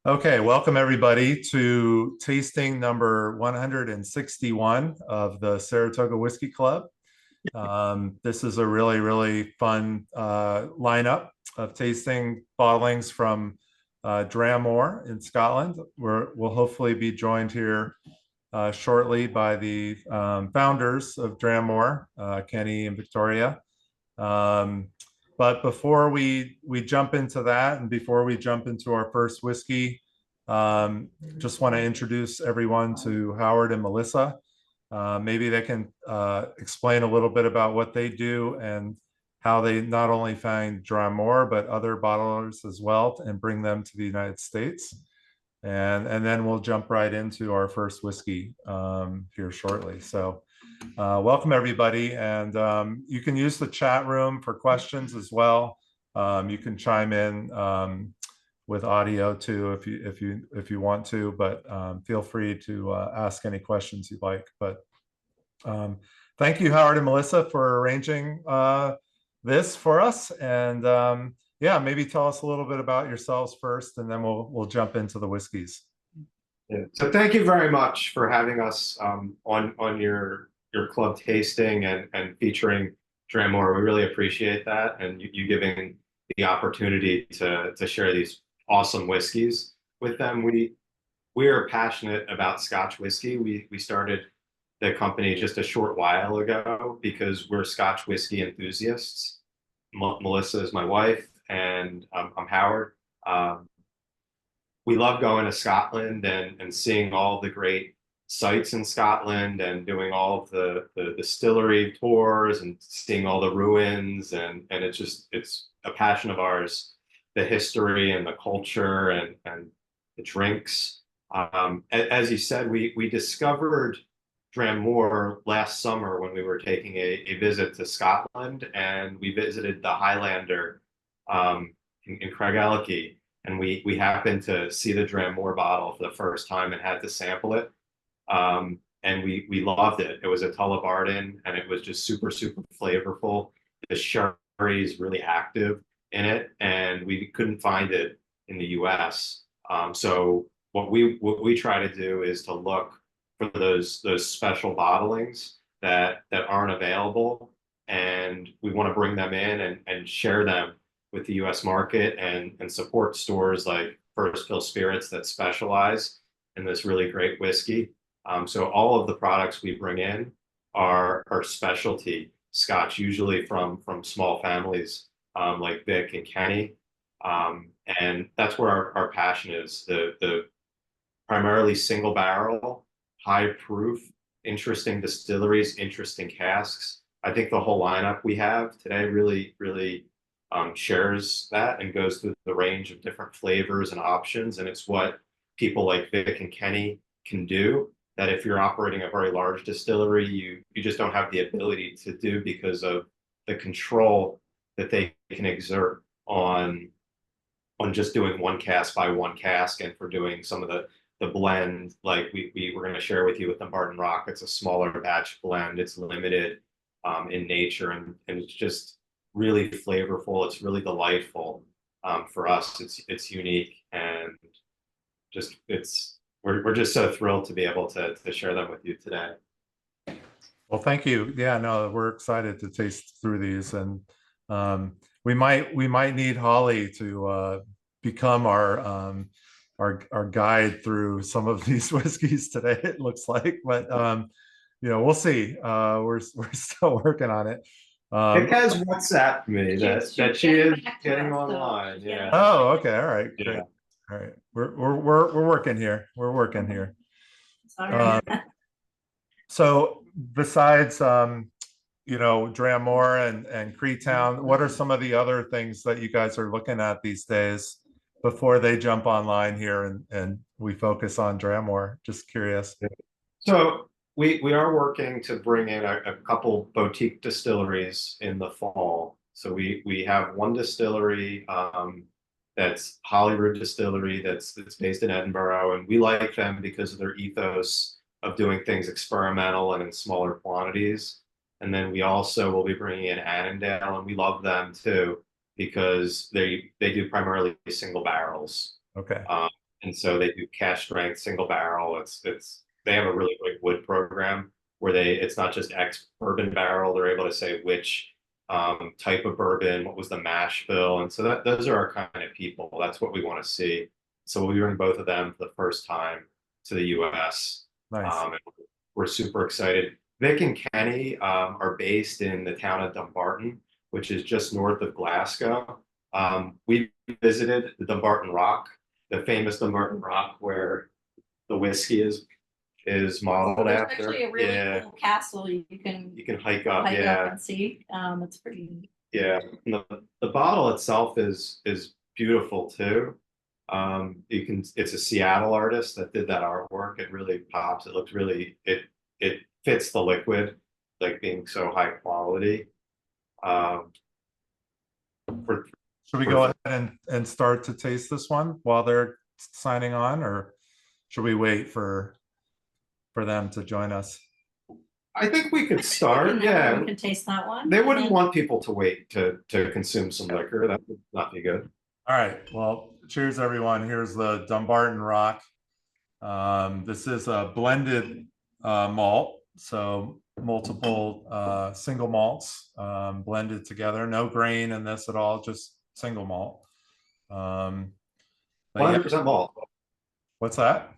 Okay, welcome everybody to tasting number 161 of the Saratoga Whiskey Club. This is a really, really fun lineup of tasting bottlings from Dram Mor in Scotland. We'll hopefully be joined here shortly by the founders of Dram Mor, Kenny and Victoria. Um, but before we jump into that, and before we jump into our first whiskey, just want to introduce everyone to Howard and Melissa. Maybe they can explain a little bit about what they do and how they not only find Dram Mor, but other bottlers as well, and bring them to the United States. And then we'll jump right into our first whiskey here shortly. So welcome everybody, and you can use the chat room for questions as well. You can chime in with audio too if you want to, but feel free to ask any questions you'd like. But thank you, Howard and Melissa, for arranging this for us. And yeah, maybe tell us a little bit about yourselves first, and then we'll jump into the whiskeys. Yeah. So thank you very much for having us on your club tasting and featuring Dram Mor. We really appreciate that, and you giving the opportunity to share these awesome whiskeys with them. We are passionate about Scotch whiskey. We started the company just a short while ago because we're Scotch whiskey enthusiasts. Melissa is my wife, and I'm Howard. We love going to Scotland and seeing all the great sites in Scotland and doing all of the distillery tours and seeing all the ruins, and it's a passion of ours, the history and the culture and the drinks. As you said, we discovered Dram Mor last summer when we were taking a visit to Scotland, and we visited the Highlander in Craigellachie. And we happened to see the Dram Mor bottle for the first time and had to sample it. And we loved it. It was a Tullibardine, and it was just super, super flavorful. The sherry is really active in it, and we couldn't find it in the US. So what we try to do is to look for those special bottlings that aren't available, and we want to bring them in and share them with the US market and support stores like First Fill Spirits that specialize in this really great whiskey. So all of the products we bring in are specialty Scotch, usually from small families like Vic and Kenny. And that's where our passion is, the primarily single barrel, high proof, interesting distilleries, interesting casks. I think the whole lineup we have today really, really shares that and goes through the range of different flavors and options. And it's what people like Vic and Kenny can do that if you're operating a very large distillery, you just don't have the ability to do because of the control that they can exert on just doing one cask by one cask, and for doing some of the blend, like we were going to share with you with Dumbarton Rock. It's a smaller batch blend. It's limited in nature, and it's just really flavorful. It's really delightful for us. It's unique, and just we're just so thrilled to be able to share them with you today. Well, thank you. Yeah, no, we're excited to taste through these, and we might need Holly to become our guide through some of these whiskeys today. It looks like, but we'll see. We're still working on it. It has WhatsApp me that she is getting online. Yeah. Oh, okay. All right. Great. Yeah. All right. We're working here. We're working here. So besides Dram Mor and Creetown, what are some of the other things that you guys are looking at these days before they jump online here and we focus on Dram Mor? Just curious. So we are working to bring in a couple boutique distilleries in the fall. So we have one distillery that's Holyrood Distillery that's based in Edinburgh, and we like them because of their ethos of doing things experimental and in smaller quantities. And then we also will be bringing in Annandale, and we love them too because they do primarily single barrels. Okay. And so they do cash strength, single barrel. They have a really great wood program where it's not just X bourbon barrel. They're able to say which type of bourbon, what was the mash bill. And so those are our kind of people. That's what we want to see. So we'll be bringing both of them for the first time to the US. Nice. And we're super excited. Vic and Kenny are based in the town of Dumbarton, which is just north of Glasgow. We visited the Dumbarton Rock, the famous Dumbarton Rock where the whiskey is modeled There's after. actually a really cool castle you can hike up, hike yeah. up and see. It's pretty. Yeah, and the bottle itself is beautiful too. It's a Seattle artist that did that artwork. It really pops. It looks really it fits the liquid, like being so high quality. Should we go ahead and start to taste this one while they're signing on, or should we wait for them to join us? I think we could start. Yeah, we can taste that one. They wouldn't want people to wait to consume some liquor. That would not be good. All right. Well, cheers, everyone. Here's the Dumbarton Rock. This is a blended malt, so multiple single malts blended together. No grain in this at all, just single malt. 100% malt. What's that?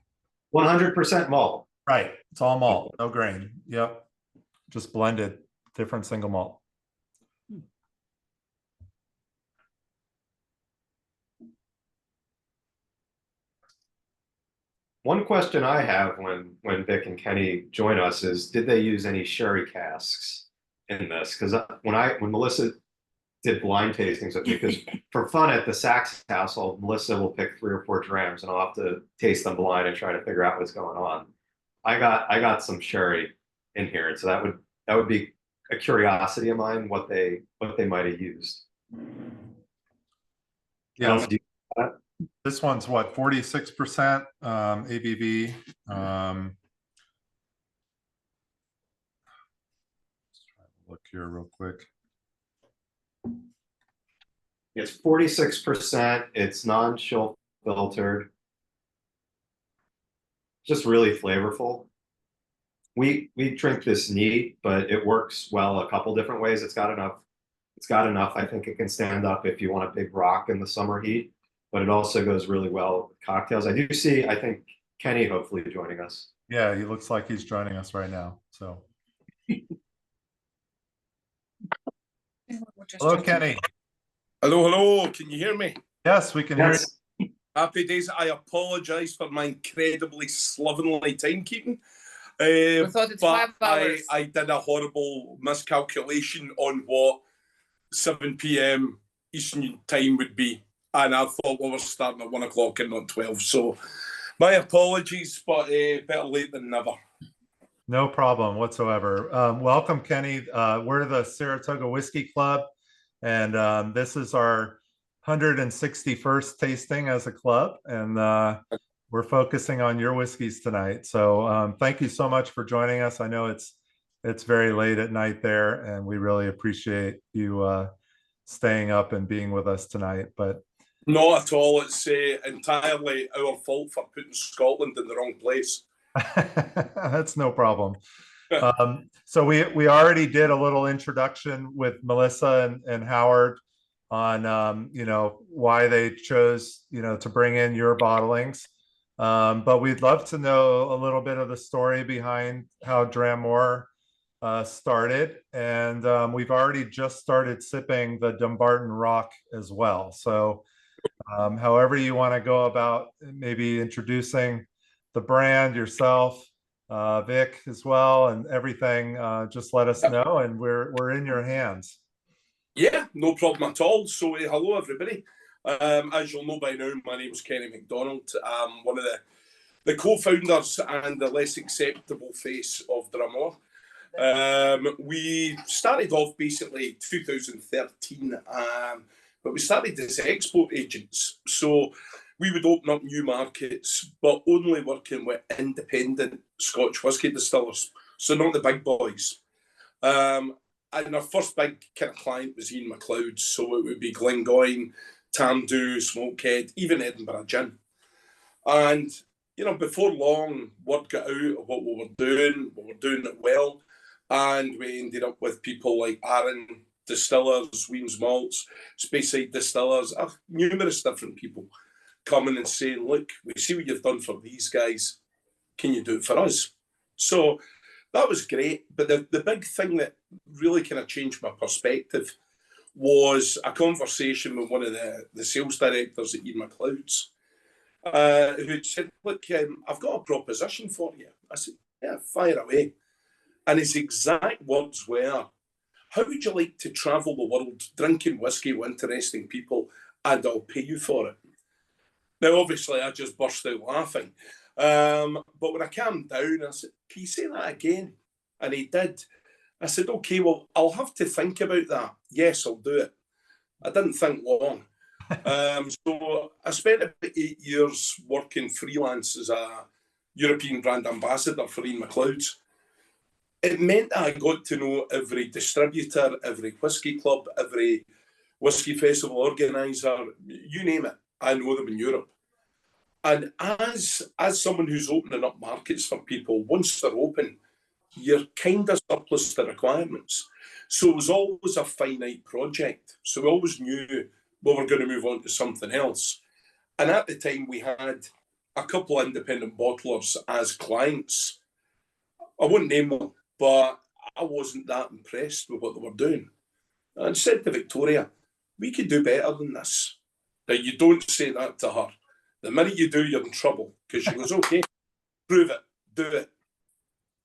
100% malt. Right. It's all malt, no grain. Yep. Just blended, different single malt. One question I have when Vic and Kenny join us is, did they use any sherry casks in this? Because when Melissa did blind tastings with me, because for fun at the Sachs household, Melissa will pick 3 or 4 drams, and I'll have to taste them blind and try to figure out what's going on. I got some sherry in here, and so that would be a curiosity of mine what they might have used. Yeah. This one's what, 46% ABV. Let's try to look here real quick. It's 46%. It's non-chill filtered. Just really flavorful. We drink this neat, but it works well a couple different ways. It's got enough. I think it can stand up if you want a big rock in the summer heat. But it also goes really well with cocktails. I do see, I think, Kenny hopefully joining us. Yeah, he looks like he's joining us right now. So, hello, Kenny. Hello. Can you hear me? Yes, we can hear you. Happy days. I apologise for my incredibly slovenly timekeeping. I thought it's 5 hours. I did a horrible miscalculation on what 7 p.m. Eastern time would be. And I thought we were starting at 1 o'clock and not 12. So my apologies, but better late than never. No problem whatsoever. Welcome, Kenny. We're the Saratoga Whiskey Club, and this is our 161st tasting as a club, and we're focusing on your whiskeys tonight. So thank you so much for joining us. I know it's very late at night there, and we really appreciate you staying up and being with us tonight. But not at all. It's entirely our fault for putting Scotland in the wrong place. That's no problem. So we already did a little introduction with Melissa and Howard on why they chose to bring in your bottlings, but we'd love to know a little bit of the story behind how Dram Mor started, and we've already just started sipping the Dumbarton Rock as well. So however you want to go about maybe introducing the brand, yourself, Vic as well, and everything, just let us know, and we're in your hands. Yeah, no problem at all. So hello everybody. As you'll know by now, my name is Kenny MacDonald. I'm one of the co-founders and the less acceptable face of Dram Mor. We started off basically 2013, but we started as export agents. So we would open up new markets, but only working with independent Scotch whisky distillers, so not the big boys. And our first big kind of client was Ian MacLeod, so it would be Glenturret, Tamdhu, Smokehead, even Edinburgh Gin. And, you know, before long, word got out of what we were doing it well. And we ended up with people like Aaron Distillers, Ween's Malts, Speyside Distillers, numerous different people coming and saying, look, we see what you've done for these guys. Can you do it for us? So that was great. But the big thing that really kind of changed my perspective was a conversation with one of the sales directors at Ian MacLeod's, who said, look, I've got a proposition for you. I said, yeah, fire away. And his exact words were, how would you like to travel the world drinking whiskey with interesting people, and I'll pay you for it? Now, obviously, I just burst out laughing. But when I calmed down, I said, can you say that again? And he did. I said, okay, well, I'll have to think about that. Yes, I'll do it. I didn't think long. So I spent about 8 years working freelance as a European brand ambassador for Ian MacLeod's. It meant that I got to know every distributor, every whisky club, every whisky festival organiser, you name it. I know them in Europe. And as someone who's opening up markets for people, once they're open, you're kind of surplus to requirements. So it was always a finite project. So we always knew we were going to move on to something else. And at the time, we had a couple of independent bottlers as clients. I wouldn't name them, but I wasn't that impressed with what they were doing. And I said to Victoria, we could do better than this. Now, you don't say that to her. The minute you do, you're in trouble, because she goes, okay, prove it, do it.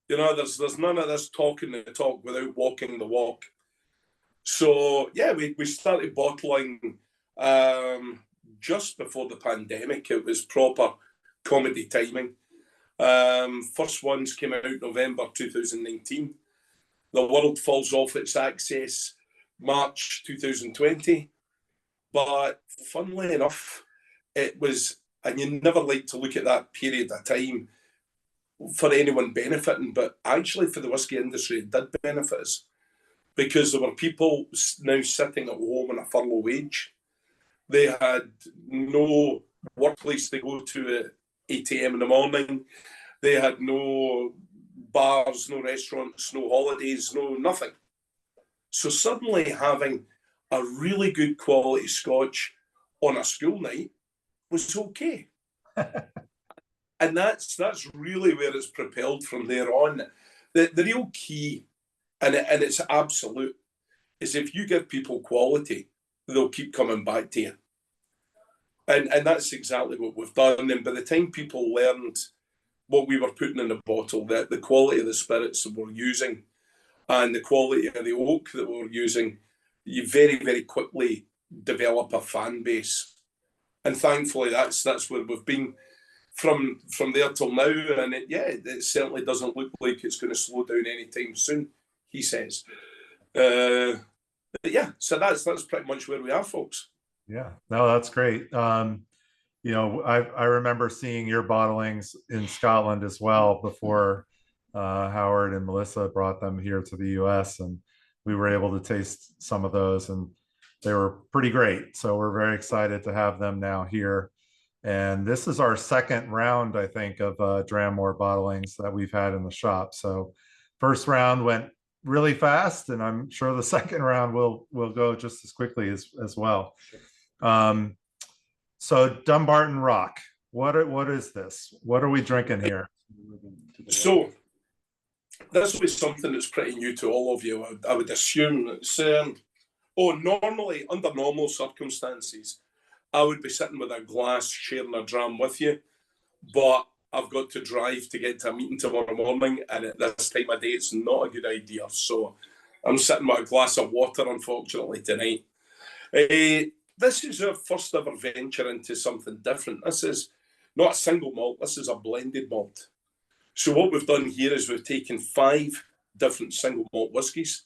You know, there's none of this talking the talk without walking the walk. So, yeah, we started bottling just before the pandemic. It was proper comedy timing. First ones came out November 2019. The world falls off its axis March 2020. But funnily enough, it was, and you never like to look at that period of time for anyone benefiting, but actually for the whisky industry, it did benefit us, because there were people now sitting at home on a furlough wage. They had no workplace to go to at 8 a.m. in the morning. They had no bars, no restaurants, no holidays, no nothing. So suddenly having a really good quality scotch on a school night was okay. And that's really where it's propelled from there on. The real key, and it's absolute, is if you give people quality, they'll keep coming back to you. And that's exactly what we've done. And by the time people learned what we were putting in the bottle, the quality of the spirits that we're using and the quality of the oak that we're using, you very, very quickly develop a fan base. And thankfully, that's where we've been from there till now. And it certainly doesn't look like it's going to slow down anytime soon, he says. But yeah, so that's pretty much where we are, folks. Yeah, no, that's great. You know, I remember seeing your bottlings in Scotland as well before Howard and Melissa brought them here to the US, and we were able to taste some of those, and they were pretty great. So we're very excited to have them now here. And this is our second round, I think, of Dram Mor bottlings that we've had in the shop. So first round went really fast, and I'm sure the second round will go just as quickly as well. So Dumbarton Rock, what is this? What are we drinking here? So this was something that's pretty new to all of you, I would assume. It's normally, under normal circumstances, I would be sitting with a glass sharing a dram with you, but I've got to drive to get to a meeting tomorrow morning, and at this time of day, it's not a good idea. So I'm sitting with a glass of water, unfortunately, tonight. This is our first ever venture into something different. This is not a single malt, this is a blended malt. So what we've done here is we've taken 5 different single malt whiskies,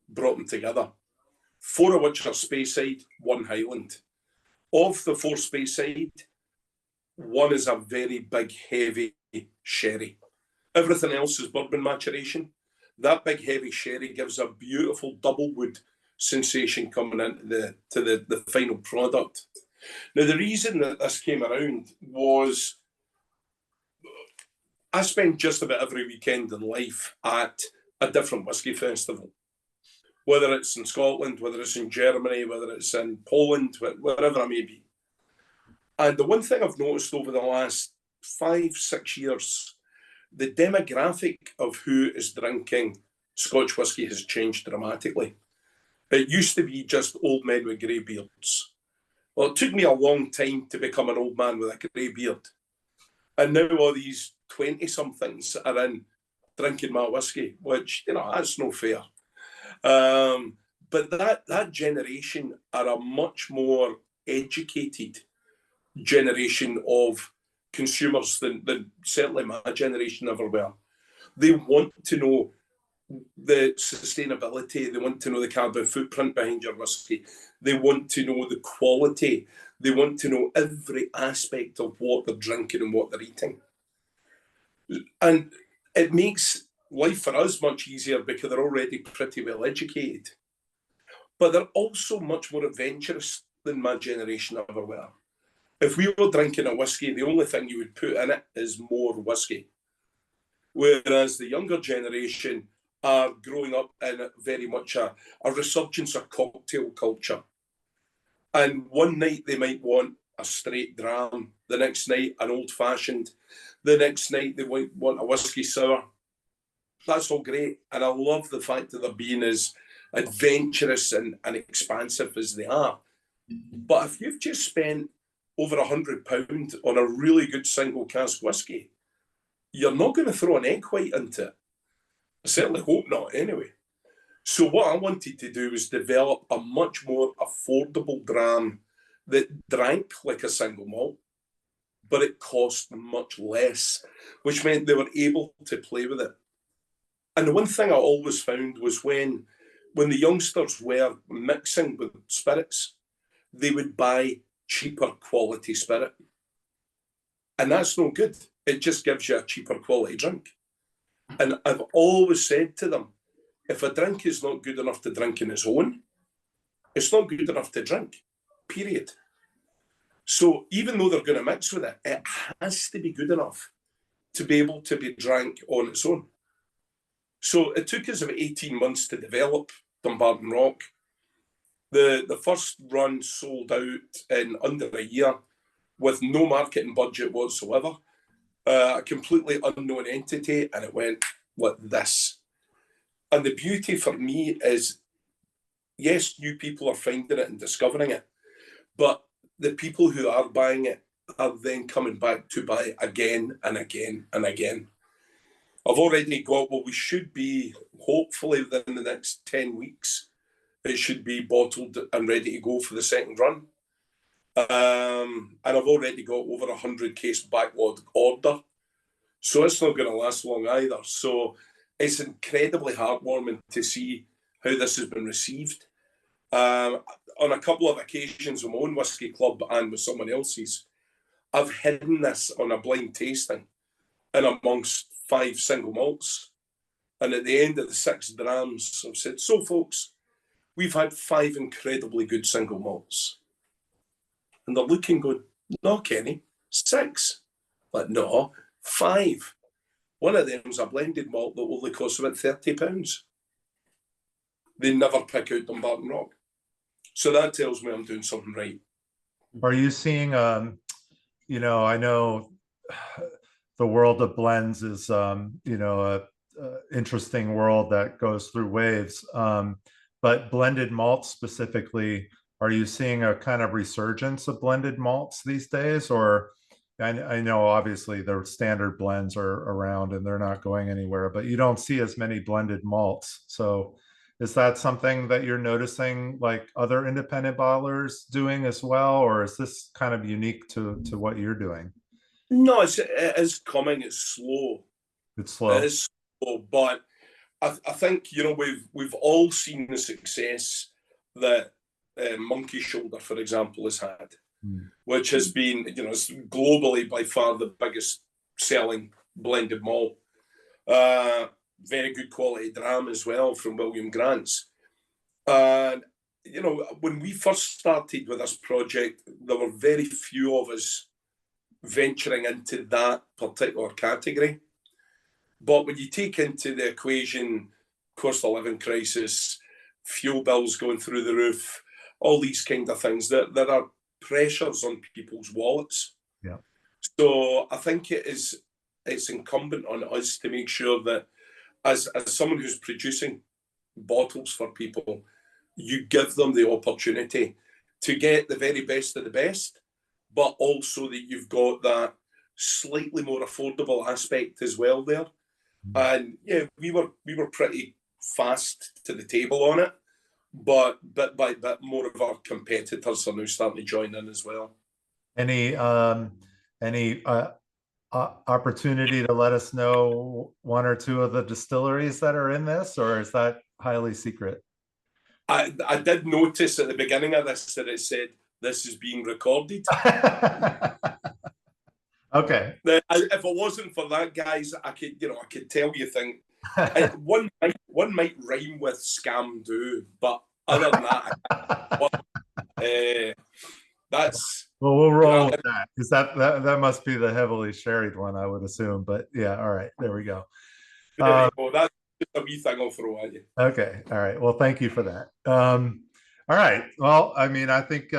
brought them together, 4 of which are Speyside, 1 Highland. Of the 4 Speyside, 1 is a very big, heavy sherry. Everything else is bourbon maturation. That big, heavy sherry gives a beautiful double wood sensation coming into the final product. Now, the reason that this came around was I spend just about every weekend in life at a different whiskey festival, whether it's in Scotland, whether it's in Germany, whether it's in Poland, wherever I may be. And the one thing I've noticed over the last 5-6 years, the demographic of who is drinking Scotch whisky has changed dramatically. It used to be just old men with grey beards. Well, it took me a long time to become an old man with a grey beard. And now all these 20-somethings are in drinking my whiskey, which, that's no fair. But that generation are a much more educated generation of consumers than certainly my generation ever were. They want to know the sustainability. They want to know the carbon footprint behind your whiskey. They want to know the quality. They want to know every aspect of what they're drinking and what they're eating. And it makes life for us much easier because they're already pretty well educated. But they're also much more adventurous than my generation ever were. If we were drinking a whiskey, the only thing you would put in it is more whiskey. Whereas the younger generation are growing up in very much a resurgence of cocktail culture. And one night they might want a straight dram, the next night an old-fashioned, the next night they might want a whiskey sour. That's all great. And I love the fact that they're being as adventurous and expansive as they are. But if you've just spent over £100 on a really good single cask whiskey, you're not going to throw an egg white into it. I certainly hope not, anyway. So what I wanted to do was develop a much more affordable dram that drank like a single malt, but it cost much less, which meant they were able to play with it. And the one thing I always found was when the youngsters were mixing with spirits, they would buy cheaper quality spirit. And that's no good. It just gives you a cheaper quality drink. And I've always said to them, if a drink is not good enough to drink in its own, it's not good enough to drink, period. So even though they're going to mix with it, it has to be good enough to be able to be drank on its own. So it took us about 18 months to develop Dumbarton Rock. The first run sold out in under a year with no marketing budget whatsoever. A completely unknown entity, and it went like this. And the beauty for me is, yes, new people are finding it and discovering it, but the people who are buying it are then coming back to buy it again and again and again. I've already got what we should be, hopefully within the next 10 weeks, it should be bottled and ready to go for the second run. And I've already got over 100 case backlog order. So it's not going to last long either. So it's incredibly heartwarming to see how this has been received. On a couple of occasions with my own whiskey club and with someone else's, I've hidden this on a blind tasting in amongst 5 single malts. And at the end of the 6 drams, I've said, so folks, we've had 5 incredibly good single malts. And they're looking going, no, Kenny, 6. Like, no, 5. One of them is a blended malt that only costs about £30. They never pick out Dumbarton Rock. So that tells me I'm doing something right. Are you seeing, I know the world of blends is, a interesting world that goes through waves. But blended malts specifically, are you seeing a kind of resurgence of blended malts these days? Or I know obviously the standard blends are around and they're not going anywhere, but you don't see as many blended malts. So is that something that you're noticing like other independent bottlers doing as well? Or is this kind of unique to what you're doing? No, it is coming. It's slow. It's slow. It is slow, but I think we've all seen the success that Monkey Shoulder, for example, has had, which has been globally by far the biggest selling blended malt. Very good quality dram as well from William Grant's. And when we first started with this project, there were very few of us venturing into that particular category. But when you take into the equation cost of living crisis, fuel bills going through the roof, all these kind of things, there are pressures on people's wallets. Yeah. So I think it's incumbent on us to make sure that as someone who's producing bottles for people, you give them the opportunity to get the very best of the best, but also that you've got that slightly more affordable aspect as well there. And yeah, we were pretty fast to the table on it, but bit by bit more of our competitors are now starting to join in as well. Any opportunity to let us know one or two of the distilleries that are in this, or is that highly secret? I did notice at the beginning of this that it said this is being recorded. Okay. If it wasn't for that, guys, I could tell you things. One might rhyme with scam do, but other than that, that's. Well, we'll roll with that, because that must be the heavily sherried one, I would assume. But yeah, all right, there we go. There you go. That's just a wee thing I'll throw at you. Okay, all right. Well, thank you for that. All right. Well, I mean, I think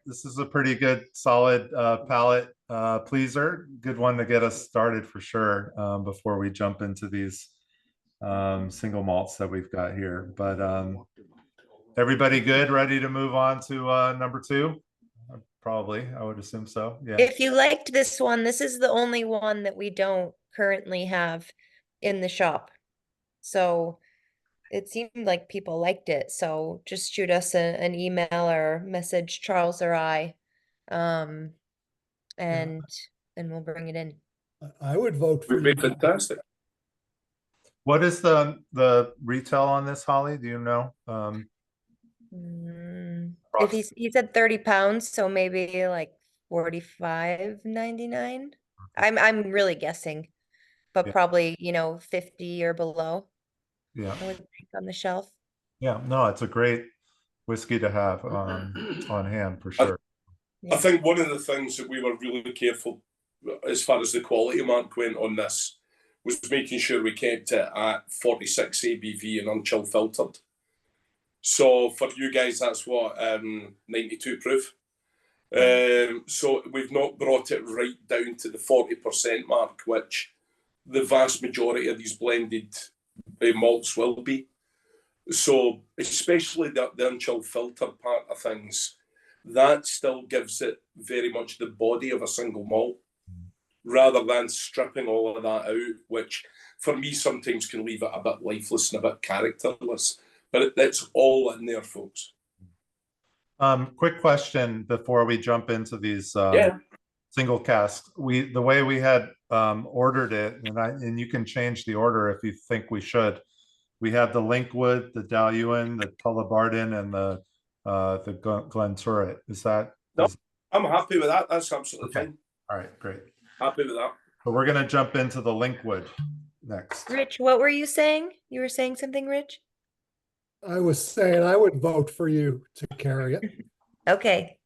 this is a pretty good, solid palate pleaser. Good one to get us started for sure before we jump into these single malts that we've got here. But everybody good? Ready to move on to number two? Probably, I would assume so. Yeah. If you liked this one, this is the only one that we don't currently have in the shop. So it seemed like people liked it. So just shoot us an email or message Charles or I, and we'll bring it in. I would vote for Would be you. fantastic. What is the retail on this, Holly? Do you know? If he said 30 pounds, so maybe like 45.99. I'm really guessing, but Yeah. probably 50 or below. Yeah. I would think on the shelf. Yeah. No, it's a great whiskey to have on hand for sure. I think one of the things that we were really careful as far as the quality mark went on this was making sure we kept it at 46 ABV and unchill filtered. So for you guys, that's what 92 proof. So we've not brought it right down to the 40% mark, which the vast majority of these blended malts will be. So especially the unchill filter part of things, that still gives it very much the body of a single malt, rather than stripping all of that out, which for me sometimes can leave it a bit lifeless and a bit characterless. But it's all in there, folks. Quick question before we jump into these single casks. The way we had ordered it, and you can change the order if you think we should. We have the Linkwood, the Dailuaine, the Tullibardine, and the Glenturret. Is that? No, I'm happy with that. That's absolutely fine. All right, great. Happy with that. But we're gonna jump into the Linkwood next. Rich, what were you saying? You were saying something, Rich? I was saying I would vote for you to carry it. Okay.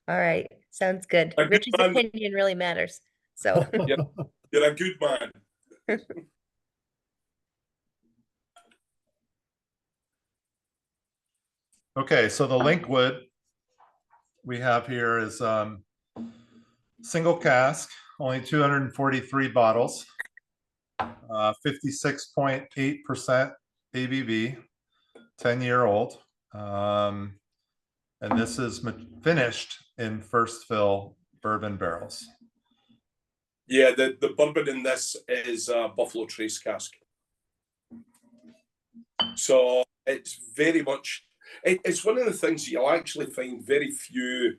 All right. Sounds good. A good Rich's man. opinion really matters. So You're a good man. Okay, so the Linkwood we have here is single cask, only 243 bottles, 56.8% ABV, 10-year-old. And this is finished in first fill bourbon barrels. Yeah, the bourbon in this is a Buffalo Trace cask. So it's very much, it's one of the things that you'll actually find very few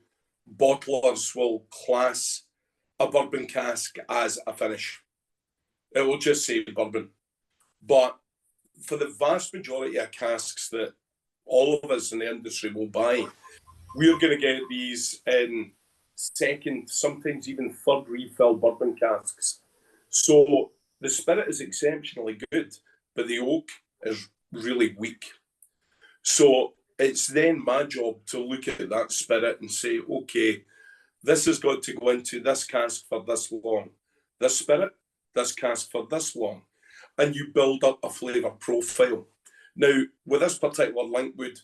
bottlers will class a bourbon cask as a finish. It will just say bourbon. But for the vast majority of casks that all of us in the industry will buy, we're going to get these in second, sometimes even third refill bourbon casks. So the spirit is exceptionally good, but the oak is really weak. So it's then my job to look at that spirit and say, okay, this has got to go into this cask for this long. This spirit, this cask for this long. and you build up a flavour profile. Now, with this particular Linkwood,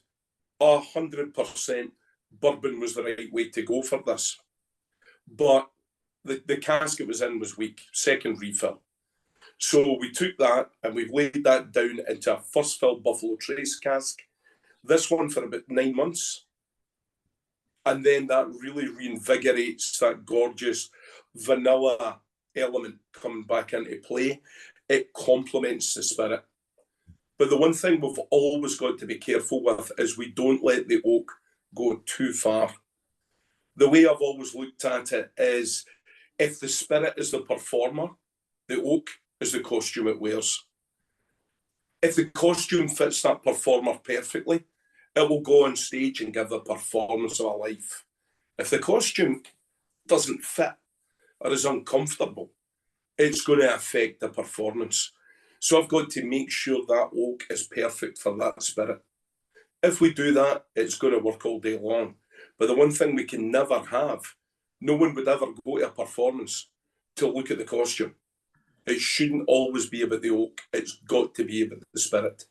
100% bourbon was the right way to go for this. But the cask it was in was weak, second refill. So we took that and we've laid that down into a first fill Buffalo Trace cask. This one for about 9 months. And then that really reinvigorates that gorgeous vanilla element coming back into play. It complements the spirit. But the one thing we've always got to be careful with is we don't let the oak go too far. The way I've always looked at it is if the spirit is the performer, the oak is the costume it wears. If the costume fits that performer perfectly, it will go on stage and give the performance of a life. If the costume doesn't fit or is uncomfortable, it's going to affect the performance. So I've got to make sure that oak is perfect for that spirit. If we do that, it's going to work all day long. But the one thing we can never have, no one would ever go to a performance to look at the costume. It shouldn't always be about the oak. It's got to be about the spirit.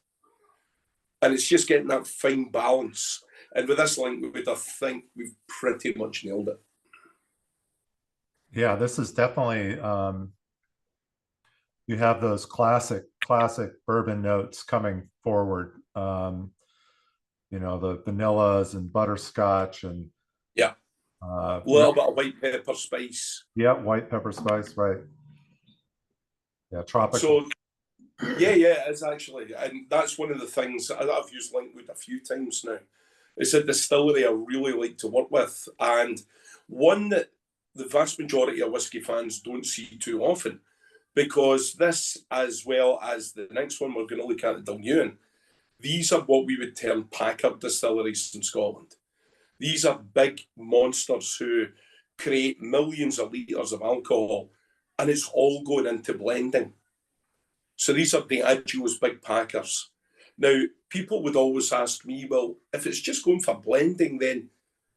And it's just getting that fine balance. And with this Linkwood, I think we've pretty much nailed it. Yeah, this is definitely, you have those classic bourbon notes coming forward. You know, the vanillas and butterscotch and a little bit of white pepper spice. Yeah, white pepper spice, right. Yeah, tropical. So, yeah, it's actually, and that's one of the things I've used Linkwood a few times now. It's a distillery I really like to work with, and one that the vast majority of whiskey fans don't see too often, because this, as well as the next one we're going to look at, the Dailuaine, these are what we would term packer distilleries in Scotland. These are big monsters who create millions of litres of alcohol, and it's all going into blending. So these are Diageo's big packers. Now, people would always ask me, well, if it's just going for blending, then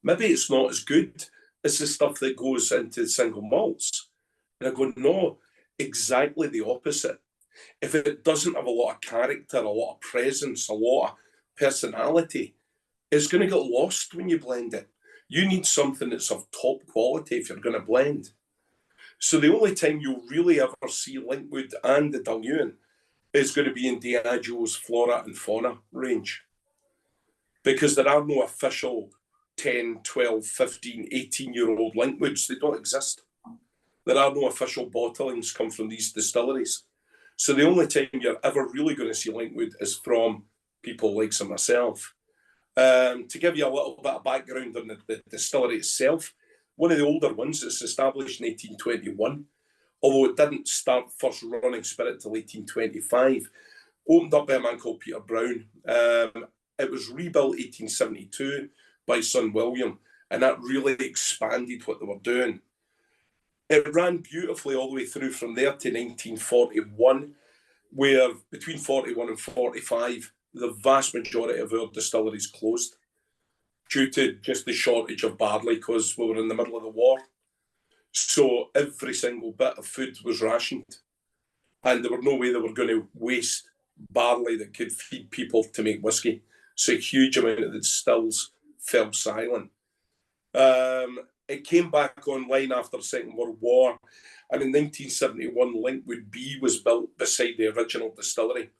maybe it's not as good as the stuff that goes into single malts. And I go, no, exactly the opposite. If it doesn't have a lot of character, a lot of presence, a lot of personality, it's going to get lost when you blend it. You need something that's of top quality if you're going to blend. So the only time you'll really ever see Linkwood and the Dailuaine is going to be in Diageo's Flora and Fauna range. Because there are no official 10, 12, 15, 18-year-old Linkwoods. They don't exist. There are no official bottlings come from these distilleries. So the only time you're ever really going to see Linkwood is from people like myself. To give you a little bit of background on the distillery itself, one of the older ones, it's established in 1821, although it didn't start first running spirit till 1825, opened up by a man called Peter Brown. It was rebuilt 1872 by son William, and that really expanded what they were doing. It ran beautifully all the way through from there to 1941, where between 41 and 45, the vast majority of our distilleries closed due to just the shortage of barley because we were in the middle of the war. So every single bit of food was rationed, and there were no way they were going to waste barley that could feed people to make whiskey. So a huge amount of the distills fell silent. It came back online after the Second World War, and in 1971, Linkwood B was built beside the original distillery.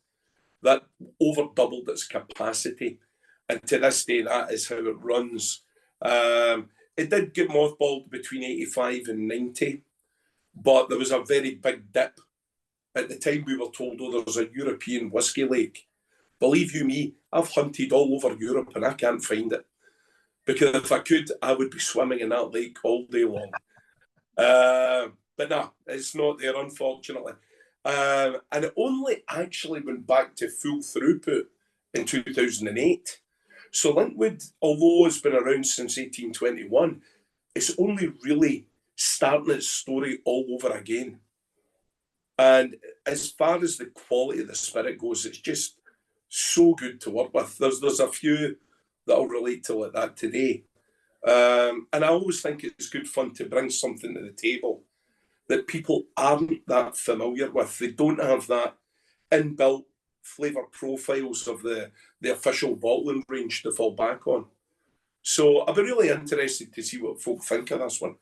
That over doubled its capacity, and to this day, that is how it runs. It did get mothballed between 85 and 90, but there was a very big dip. At the time, we were told, oh, there's a European whiskey lake. Believe you me, I've hunted all over Europe and I can't find it. Because if I could, I would be swimming in that lake all day long. But no, it's not there, unfortunately. And it only actually went back to full throughput in 2008. So Linkwood, although it's been around since 1821, it's only really starting its story all over again. And as far as the quality of the spirit goes, it's just so good to work with. There's a few that I'll relate to like that today. And I always think it's good fun to bring something to the table that people aren't that familiar with. They don't have that inbuilt flavour profiles of the official bottling range to fall back on. So I'll be really interested to see what folk think of this one.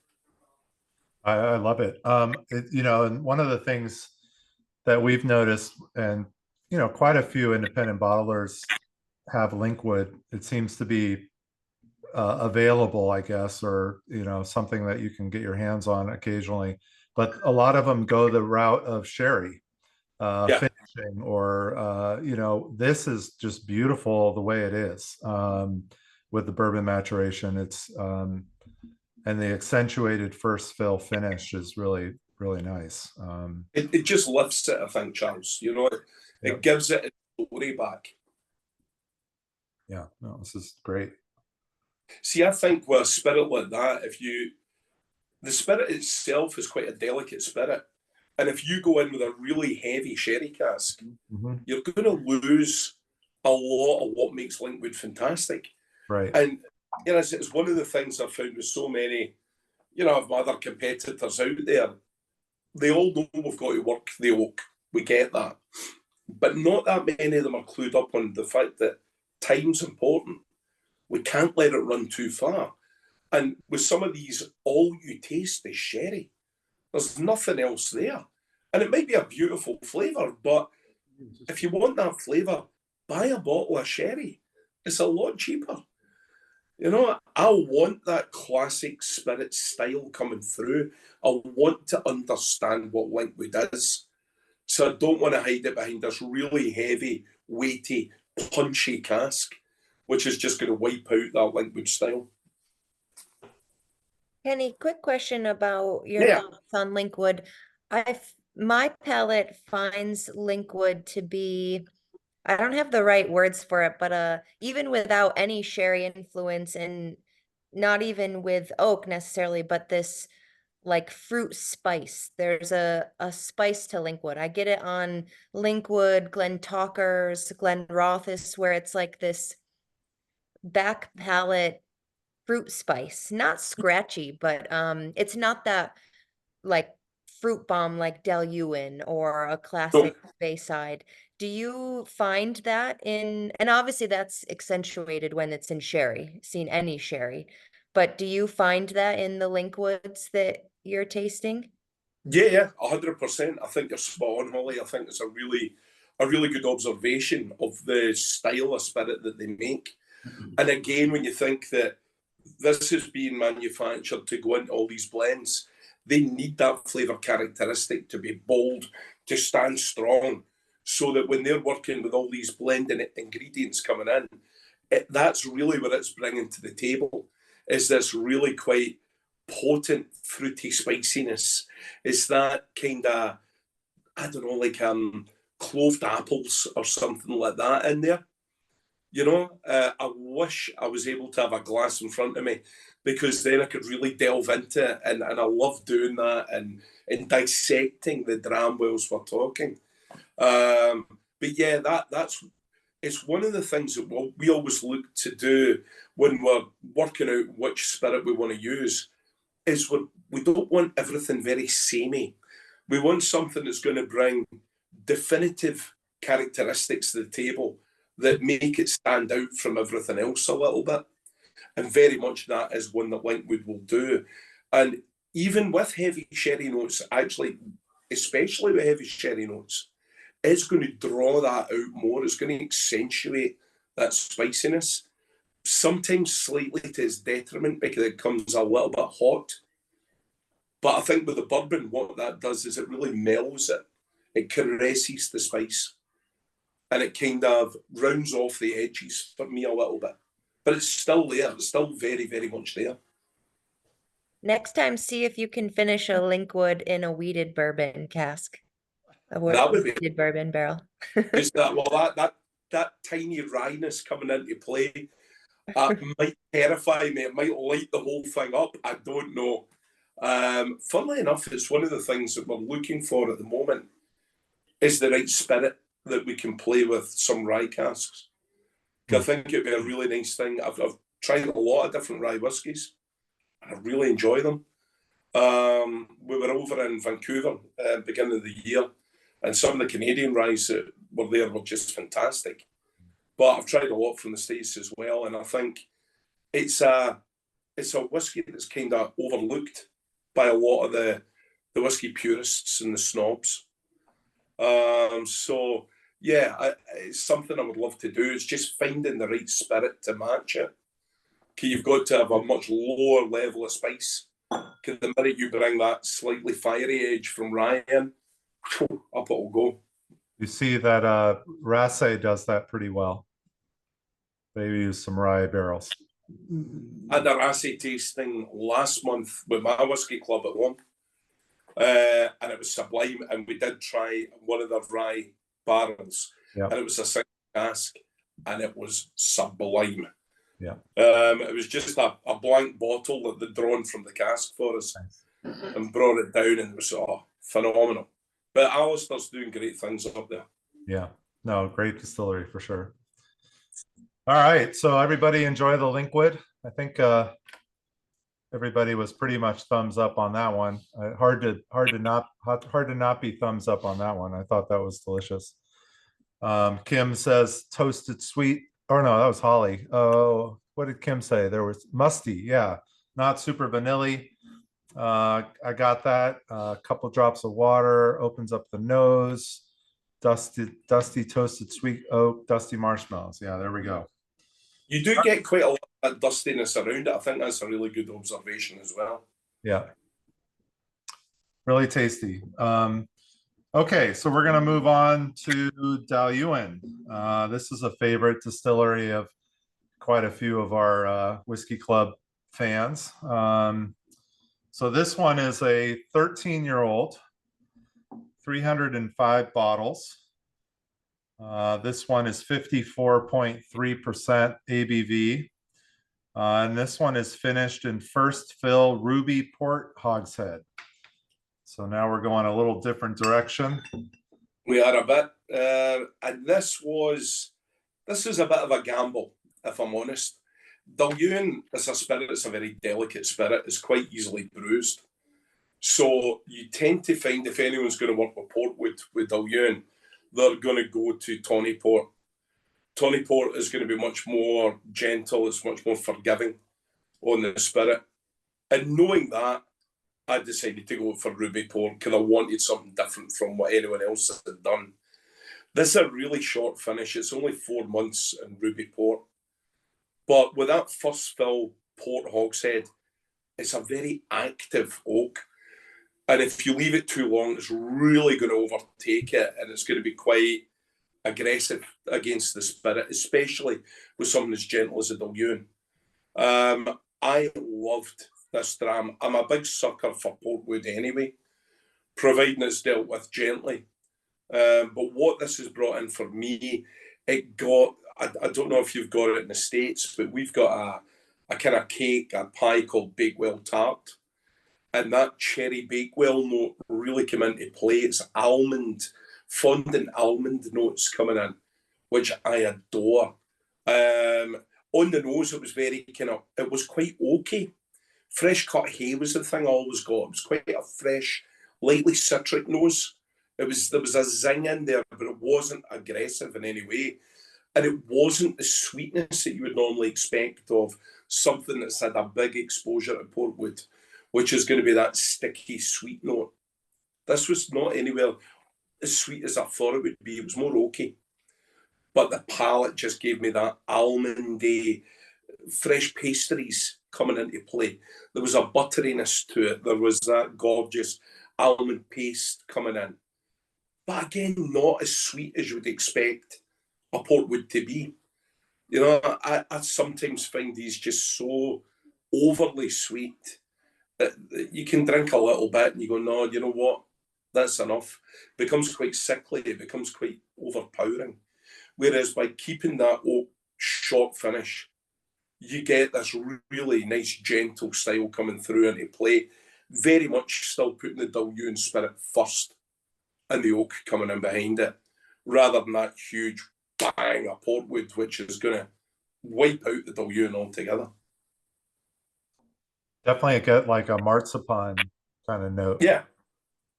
I love it. You know, and one of the things that we've noticed, and you know, quite a few independent bottlers have Linkwood. It seems to be available, I guess, or you know, something that you can get your hands on occasionally. But a lot of them go the route of sherry finishing, or you know, this is just beautiful the way it is with the bourbon maturation. It's and the accentuated first fill finish is really, really nice. It just lifts it, I think, Charles. You know, it gives it its glory back. Yeah, no, this is great. See, I think with a spirit like that, the spirit itself is quite a delicate spirit. And if you go in with a really heavy sherry cask, you're going to lose a lot of what makes Linkwood fantastic. Right. And you know, it's one of the things I've found with so many, you know, of my other competitors out there. They all know we've got to work the oak. We get that. But not that many of them are clued up on the fact that time's important. We can't let it run too far. And with some of these, all you taste is sherry. There's nothing else there. And it might be a beautiful flavour, but if you want that flavour, buy a bottle of sherry. It's a lot cheaper. You know, I want that classic spirit style coming through. I want to understand what Linkwood is. So I don't want to hide it behind this really heavy, weighty, punchy cask, which is just going to wipe out that Linkwood style. Kenny, quick question about your thoughts on Linkwood. My palate finds Linkwood to be, I don't have the right words for it, but even without any sherry influence and not even with oak necessarily, but this like fruit spice. There's a spice to Linkwood. I get it on Linkwood, Glentalkers, Glenrothes, where it's like this back palate fruit spice, not scratchy, but it's not that like fruit bomb like Dailuaine or a classic Bayside. Do you find that in, and obviously that's accentuated when it's in sherry, seen any sherry, but do you find that in the Linkwoods that you're tasting? Yeah, 100%. I think you're spot on, Holly. I think it's a really good observation of the style of spirit that they make. And again, when you think that this is being manufactured to go into all these blends, they need that flavour characteristic to be bold, to stand strong, so that when they're working with all these blending ingredients coming in, that's really what it's bringing to the table, is this really quite potent, fruity spiciness. It's that kind of, I don't know, like cloved apples or something like that in there. You know, I wish I was able to have a glass in front of me, because then I could really delve into it, and I love doing that and dissecting the dram wells we're talking. But yeah, it's one of the things that we always look to do when we're working out which spirit we want to use, is we don't want everything very samey. We want something that's going to bring definitive characteristics to the table that make it stand out from everything else a little bit. And very much that is one that Linkwood will do. And even with heavy sherry notes, actually, especially with heavy sherry notes, it's going to draw that out more. It's going to accentuate that spiciness, sometimes slightly to its detriment, because it comes a little bit hot. But I think with the bourbon, what that does is it really mellows it. It caresses the spice. And it kind of rounds off the edges for me a little bit. But it's still there. It's still very, very much there. Next time, see if you can finish a Linkwood in a wheated bourbon cask. That would be wheated bourbon barrel. just that tiny wryness coming into play. Might terrify me. It might light the whole thing up. I don't know. Funnily enough, it's one of the things that we're looking for at the moment, is the right spirit that we can play with some rye casks. I think it'd be a really nice thing. I've tried a lot of different rye whiskies, and I really enjoy them. We were over in Vancouver beginning of the year, And some of the Canadian ryes that were there were just fantastic. But I've tried a lot from the States as well, and I think it's a whiskey that's kind of overlooked by a lot of the whiskey purists and the snobs. So yeah, it's something I would love to do. It's just finding the right spirit to match it. Okay, you've got to have a much lower level of spice. Because the minute you bring that slightly fiery edge from rye in, up it'll go. You see that Rasse does that pretty well. They use some rye barrels. I had a Rasse tasting last month with my whiskey club at home. And it was sublime. And we did try one of the rye barrels. Yeah. And it was a single cask. And it was sublime. Yeah. It was just a blank bottle that they'd drawn from the cask for us. Nice. And brought it down, and it was phenomenal. But Alistair's doing great things up there. Yeah. No, great distillery for sure. All right. So everybody enjoy the Linkwood. I think everybody was pretty much thumbs up on that one. Hard to not be thumbs up on that one. I thought that was delicious. Kim says toasted sweet. Oh no, that was Holly. Oh, what did Kim say? There was musty. Yeah, not super vanilla. I got that. A couple drops of water opens up the nose. Dusty toasted sweet oak, dusty marshmallows. Yeah, there we go. You do get quite a lot of dustiness around it. I think that's a really good observation as well. Yeah. Really tasty. Okay, so we're going to move on to Dailuaine. This is a favorite distillery of quite a few of our Whiskey Club fans. So this one is a 13-year-old, 305 bottles. This one is 54.3% ABV. And this one is finished in first fill Ruby Port Hogshead. So now we're going a little different direction. We are a bit, and this was a bit of a gamble, if I'm honest. Dailuaine is a spirit, it's a very delicate spirit, it's quite easily bruised. So you tend to find if anyone's going to work with portwood with Dailuaine, they're going to go to tawny port. Tawny port is going to be much more gentle, it's much more forgiving on the spirit. And knowing that, I decided to go for Ruby Port because I wanted something different from what anyone else had done. This is a really short finish. It's only 4 months in Ruby Port. But with that first fill port hogshead, it's a very active oak. And if you leave it too long, it's really going to overtake it and it's going to be quite aggressive against the spirit, especially with something as gentle as a Dailuaine. I loved this dram. I'm a big sucker for portwood anyway, providing it's dealt with gently. But what this has brought in for me, it got, I don't know if you've got it in the States, but we've got a kind of cake, a pie called Bakewell Tart. And that cherry Bakewell note really came into play. It's almond, fondant almond notes coming in, which I adore. On the nose, it was very it was quite oaky. Fresh cut hay was the thing I always got. It was quite a fresh, lightly citric nose. There was a zing in there, but it wasn't aggressive in any way. And it wasn't the sweetness that you would normally expect of something that's had a big exposure to portwood, which is going to be that sticky sweet note. This was not anywhere as sweet as I thought it would be. It was more oaky. But the palate just gave me that almondy, fresh pastries coming into play. There was a butteriness to it. There was that gorgeous almond paste coming in. But again, not as sweet as you would expect a portwood to be. You know, I sometimes find these just so overly sweet that you can drink a little bit and you go, no, you know what? That's enough. It becomes quite sickly. It becomes quite overpowering. Whereas by keeping that oak short finish, you get this really nice, gentle style coming through into play. Very much still putting the Dailuaine spirit first and the oak coming in behind it, rather than that huge bang of portwood, which is going to wipe out the Dailuaine altogether. Definitely get like a marzipan kind of note. Yeah.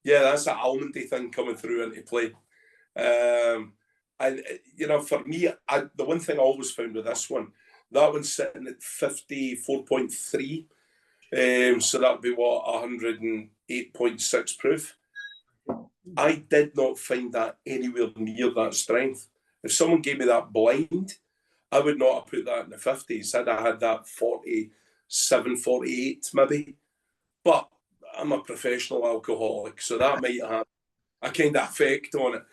Yeah, that's that almondy thing coming through into play. And you know, for me, the one thing I always found with this one, that one's sitting at 54.3. So that would be what, 108.6 proof. I did not find that anywhere near that strength. If someone gave me that blind, I would not have put that in the 50s. I'd have had that 47, 48 maybe. But I'm a professional alcoholic, so that might have a kind of effect on it.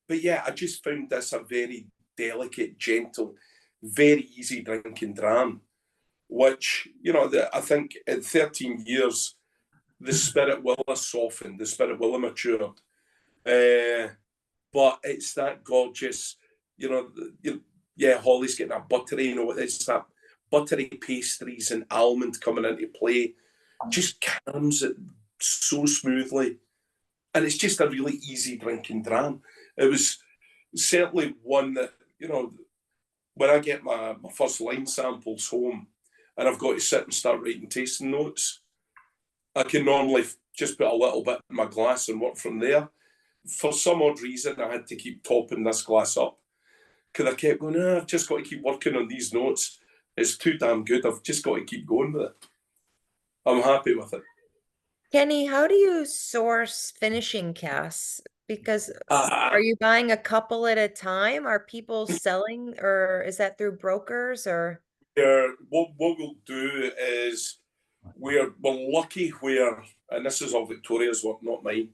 But yeah, I just found this a very delicate, gentle, very easy drinking dram, which, you know, I think in 13 years, the spirit will have softened, the spirit will have matured. But it's that gorgeous, you know, yeah, Holly's getting a buttery, you know, it's that buttery pastries and almond coming into play. Just calms it so smoothly. And it's just a really easy drinking dram. It was certainly one that, you know, when I get my first line samples home and I've got to sit and start writing tasting notes, I can normally just put a little bit in my glass and work from there. For some odd reason, I had to keep topping this glass up because I kept going, I've just got to keep working on these notes. It's too damn good. I've just got to keep going with it. I'm happy with it. Kenny, how do you source finishing casks? Because are you buying a couple at a time? Are people selling, or is that through brokers or? What we'll do is we're lucky where, and this is all Victoria's work, not mine.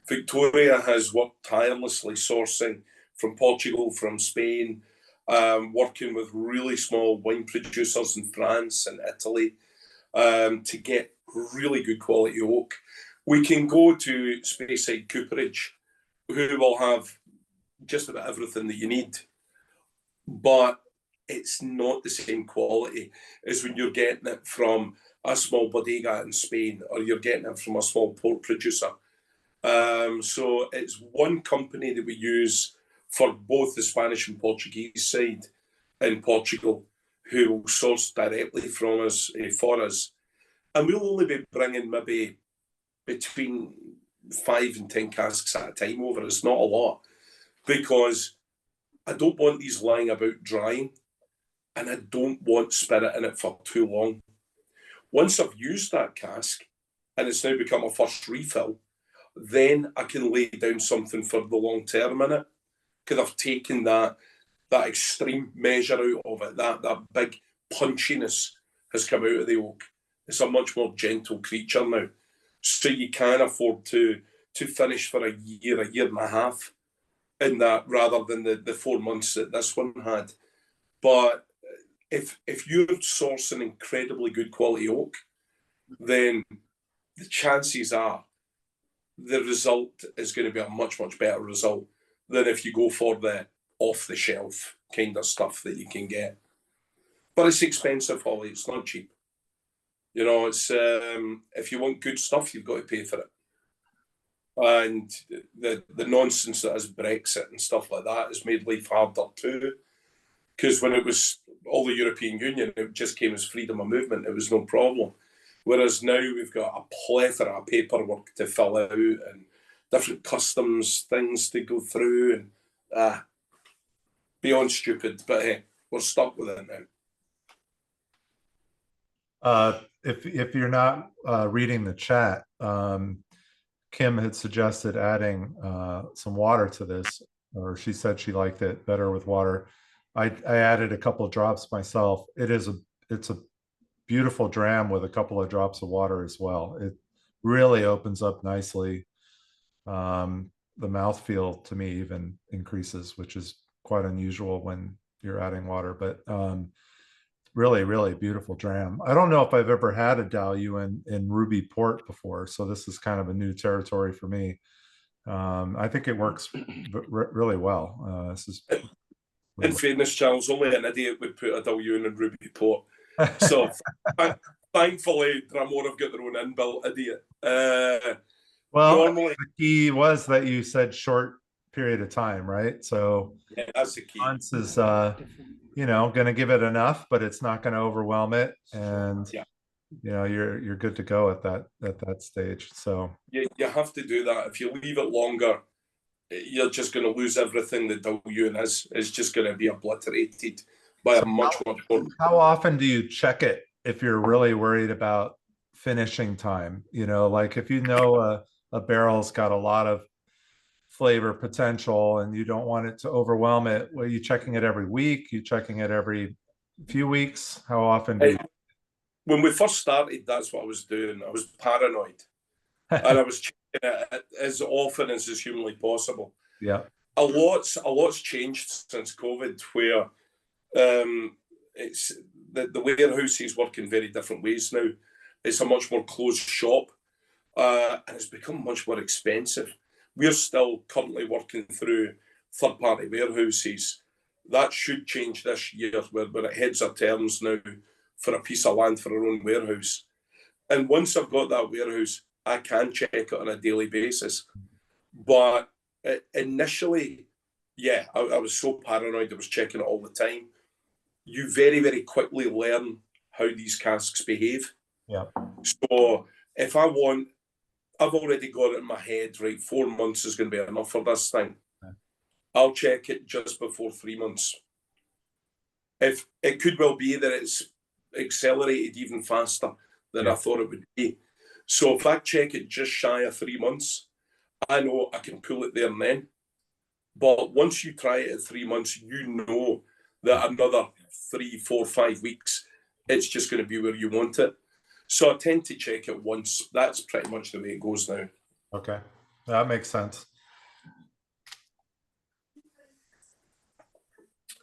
Victoria has worked tirelessly sourcing from Portugal, from Spain, working with really small wine producers in France and Italy to get really good quality oak. We can go to Speyside Cooperage, who will have just about everything that you need, but it's not the same quality as when you're getting it from a small bodega in Spain or you're getting it from a small port producer. So it's one company that we use for both the Spanish and Portuguese side in Portugal, who will source directly from us, for us. And we'll only be bringing maybe between 5 and 10 casks at a time over. It's not a lot, because I don't want these lying about drying, and I don't want spirit in it for too long. Once I've used that cask and it's now become a first refill, then I can lay down something for the long term in it, because I've taken that extreme measure out of it. That big punchiness has come out of the oak. It's a much more gentle creature now. So you can afford to finish for a year and a half in that, rather than the 4 months that this one had. But if you're sourcing incredibly good quality oak, then the chances are the result is going to be a much, much better result than if you go for the off-the-shelf kind of stuff that you can get. But it's expensive, Holly. It's not cheap. You know, it's if you want good stuff, you've got to pay for it. And the nonsense that is Brexit and stuff like that has made life harder too. Because when it was all the European Union, it just came as freedom of movement. It was no problem. Whereas now we've got a plethora of paperwork to fill out and different customs things to go through, and beyond stupid. But hey, we're stuck with it now. If you're not reading the chat, Kim had suggested adding some water to this, or she said she liked it better with water. I added a couple of drops myself. It's a beautiful dram with a couple of drops of water as well. It really opens up nicely. The mouthfeel to me even increases, which is quite unusual when you're adding water, but really, really beautiful dram. I don't know if I've ever had a Dailuaine in ruby port before, so this is kind of a new territory for me. I think it works really well. This is in fairness, Charles, only an idiot would put a Dailuaine in ruby port. So thankfully, Dram Mor have got their own inbuilt idiot. Well, normally the key was that you said short period of time, right? So yeah, that's the key. Months is you know, going to give it enough, but it's not going to overwhelm it. And yeah, you're good to go at that stage. So You have to do that. If you leave it longer, you're just going to lose everything that Dailuaine is. It's just going to be obliterated by a much more. how often do you check it if you're really worried about finishing time? Like if a barrel's got a lot of flavor potential and you don't want it to overwhelm it, are you checking it every week? You checking it every few weeks? How often do you? When we first started, that's what I was doing. I was paranoid. And I was checking it as often as is humanly possible. Yeah. A lot's changed since COVID, where it's the warehouse is working very different ways now. It's a much more closed shop, and it's become much more expensive. We're still currently working through third-party warehouses. That should change this year, where it heads our terms now for a piece of land for our own warehouse. And once I've got that warehouse, I can check it on a daily basis. But initially, yeah, I was so paranoid, I was checking it all the time. You very, very quickly learn how these casks behave. Yeah. So if I've already got it in my head, right, 4 months is going to be enough for this thing. Yeah. I'll check it just before 3 months. If it could well be that it's accelerated even faster than I thought it would be. So if I check it just shy of 3 months, I know I can pull it there and then. But once you try it at 3 months, you know that another 3, 4, 5 weeks, it's just going to be where you want it. So I tend to check it once. That's pretty much the way it goes now. Okay, that makes sense.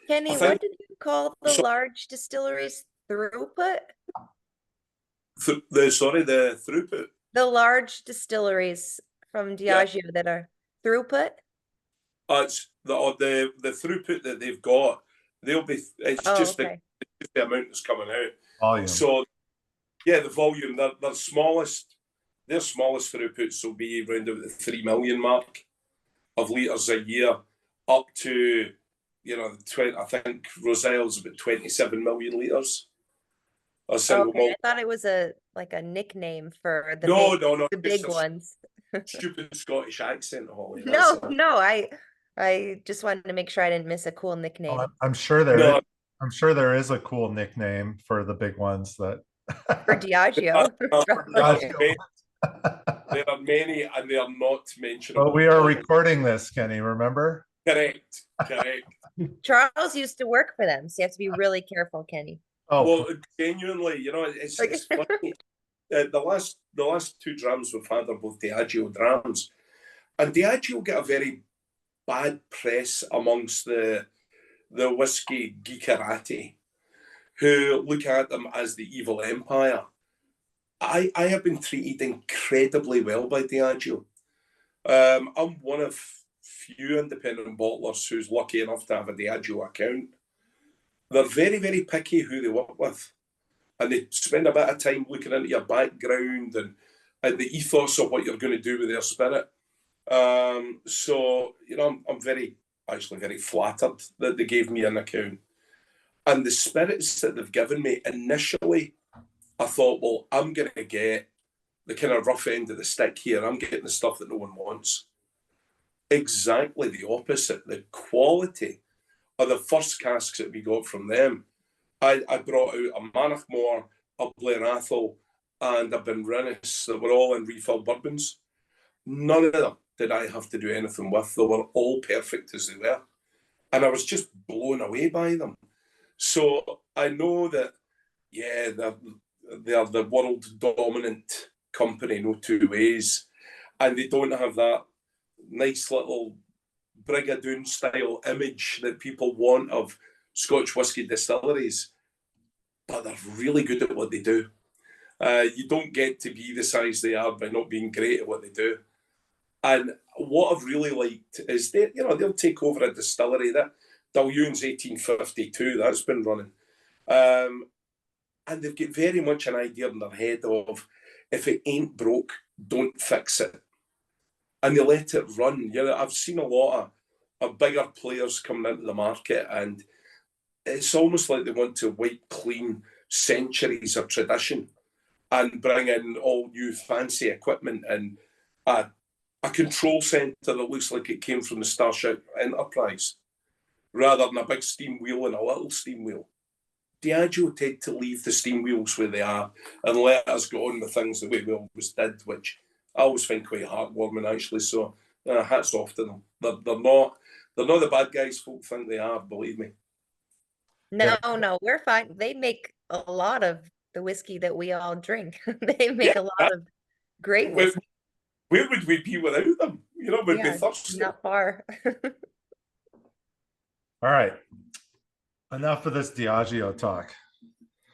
Kenny, what did you call the large distilleries? Throughput? The throughput. The large distilleries from Diageo that are throughput? It's the throughput that they've got. It's just the amount that's coming out. Volume. So yeah, the volume. Their smallest throughputs will be around the 3 million mark of litres a year, up to I think Roselle's about 27 million litres. A single malt. I thought it was a nickname for the the big ones. Stupid Scottish accent, Holly. No, I just wanted to make sure I didn't miss a cool nickname. I'm sure there is a cool nickname for the big ones that for Diageo. There are many, and they are not mentioned. But we are recording this, Kenny, remember? Correct. Charles used to work for them, so you have to be really careful, Kenny. Oh, well, genuinely, it's funny. The last 2 drams we've had are both Diageo drams, and Diageo get a very bad press amongst the whiskey geekerati, who look at them as the evil empire. I have been treated incredibly well by Diageo. I'm one of few independent bottlers who's lucky enough to have a Diageo account. They're very, very picky who they work with. And they spend a bit of time looking into your background and the ethos of what you're going to do with their spirit. So, I'm very flattered that they gave me an account. And the spirits that they've given me, initially, I thought, well, I'm going to get the kind of rough end of the stick here. I'm getting the stuff that no one wants. Exactly the opposite. The quality of the first casks that we got from them. I brought out a Maor, a Blair Athol, and a Benrinnes that were all in refill bourbons. None of them did I have to do anything with. They were all perfect as they were. And I was just blown away by them. So I know that, yeah, they are the world dominant company, no two ways. And they don't have that nice little Brigadoon style image that people want of Scotch whisky distilleries, but they're really good at what they do. You don't get to be the size they are by not being great at what they do. And what I've really liked is they'll take over a distillery that Dailuaine's 1852, that's been running. And they've got very much an idea in their head of, if it ain't broke, don't fix it. And they let it run. I've seen a lot of bigger players coming into the market, and it's almost like they want to wipe clean centuries of tradition. and bring in all new fancy equipment and a control centre that looks like it came from the Starship Enterprise, rather than a big steam wheel and a little steam wheel. Diageo tend to leave the steam wheels where they are and let us go on with things the way we always did, which I always find quite heartwarming, actually. So hats off to them. They're not the bad guys folk think they are, believe me. No, no, we're fine. They make a lot of the whiskey that we all drink. They make a lot of great whiskey. Where would we be without them? You know, we'd be thirsty. Not far. All right. Enough of this Diageo talk.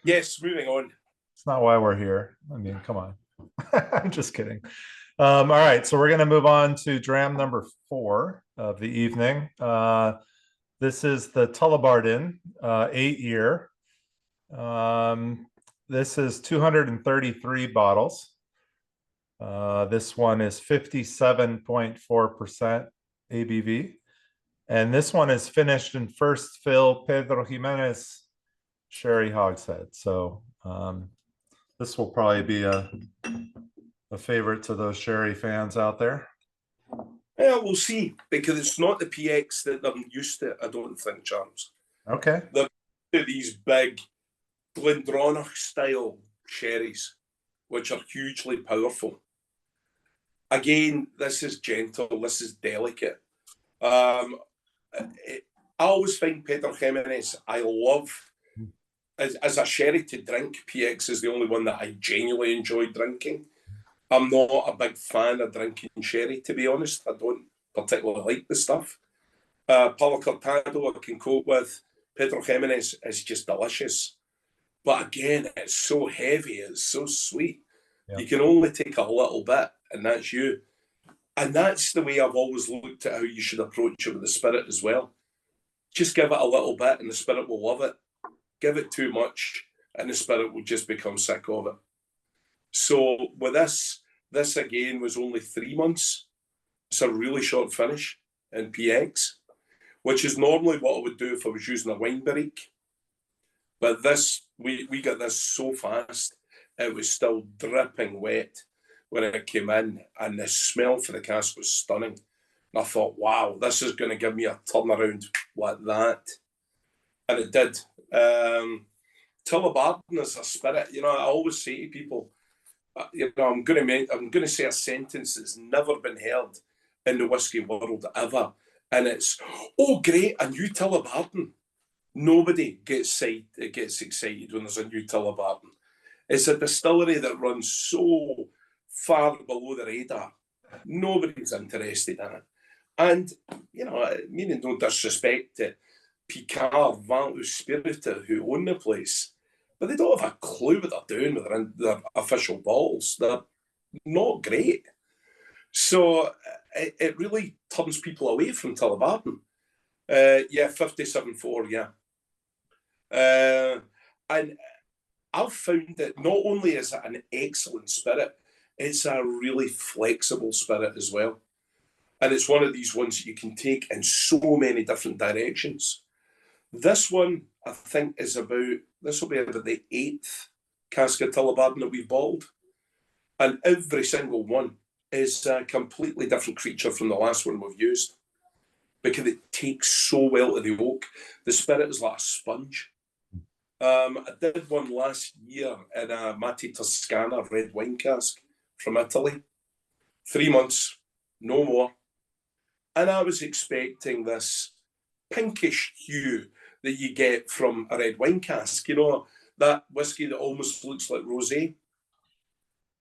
Yes, moving on. It's not why we're here. I mean, come on. I'm just kidding. All right, so we're going to move on to dram number 4 of the evening. This is the Tullibardine 8-year. This is 233 bottles. This one is 57.4% ABV. And this one is finished in first fill Pedro Jimenez sherry hogshead. So this will probably be a favorite to those sherry fans out there. Yeah, we'll see, because it's not the PX that I'm used to, I don't think, Charles. Okay. They're these big Glenturret style sherries, which are hugely powerful. Again, this is gentle, this is delicate. I always find Pedro Jimenez, I love, as a sherry to drink, PX is the only one that I genuinely enjoy drinking. I'm not a big fan of drinking sherry, to be honest. I don't particularly like the stuff. Palo Cortado I can cope with. Pedro Jimenez is just delicious. But again, it's so heavy, it's so sweet. Yeah. You can only take a little bit, and that's you. And that's the way I've always looked at how you should approach it with the spirit as well. Just give it a little bit and the spirit will love it. Give it too much and the spirit will just become sick of it. So with this again was only 3 months. It's a really short finish in PX, which is normally what I would do if I was using a wine barrique. But this, we got this so fast, it was still dripping wet when it came in, and the smell for the cask was stunning. And I thought, wow, this is going to give me a turnaround like that. And it did. Tullibardine is a spirit. You know, I always say to people, you know, I'm going to say a sentence that's never been heard in the whiskey world ever, and it's, "Oh, great, a new Tullibardine." Nobody gets excited when there's a new Tullibardine. It's a distillery that runs so far below the radar. Nobody's interested in it. And, you know, meaning no disrespect to Picard, Valus, Spirita, who own the place, but they don't have a clue what they're doing with their official bottles. They're not great. So it really turns people away from Tullibardine. Yeah, 57.4, yeah. And I've found that not only is it an excellent spirit, it's a really flexible spirit as well. And it's one of these ones that you can take in so many different directions. This one, I think, this will be about the 8th cask of Tullibardine that we've bottled. And every single one is a completely different creature from the last one we've used, because it takes so well to the oak. The spirit is like a sponge. I did one last year in a Matti Toscana red wine cask from Italy. 3 months, no more. And I was expecting this pinkish hue that you get from a red wine cask, you know, that whiskey that almost looks like rosé.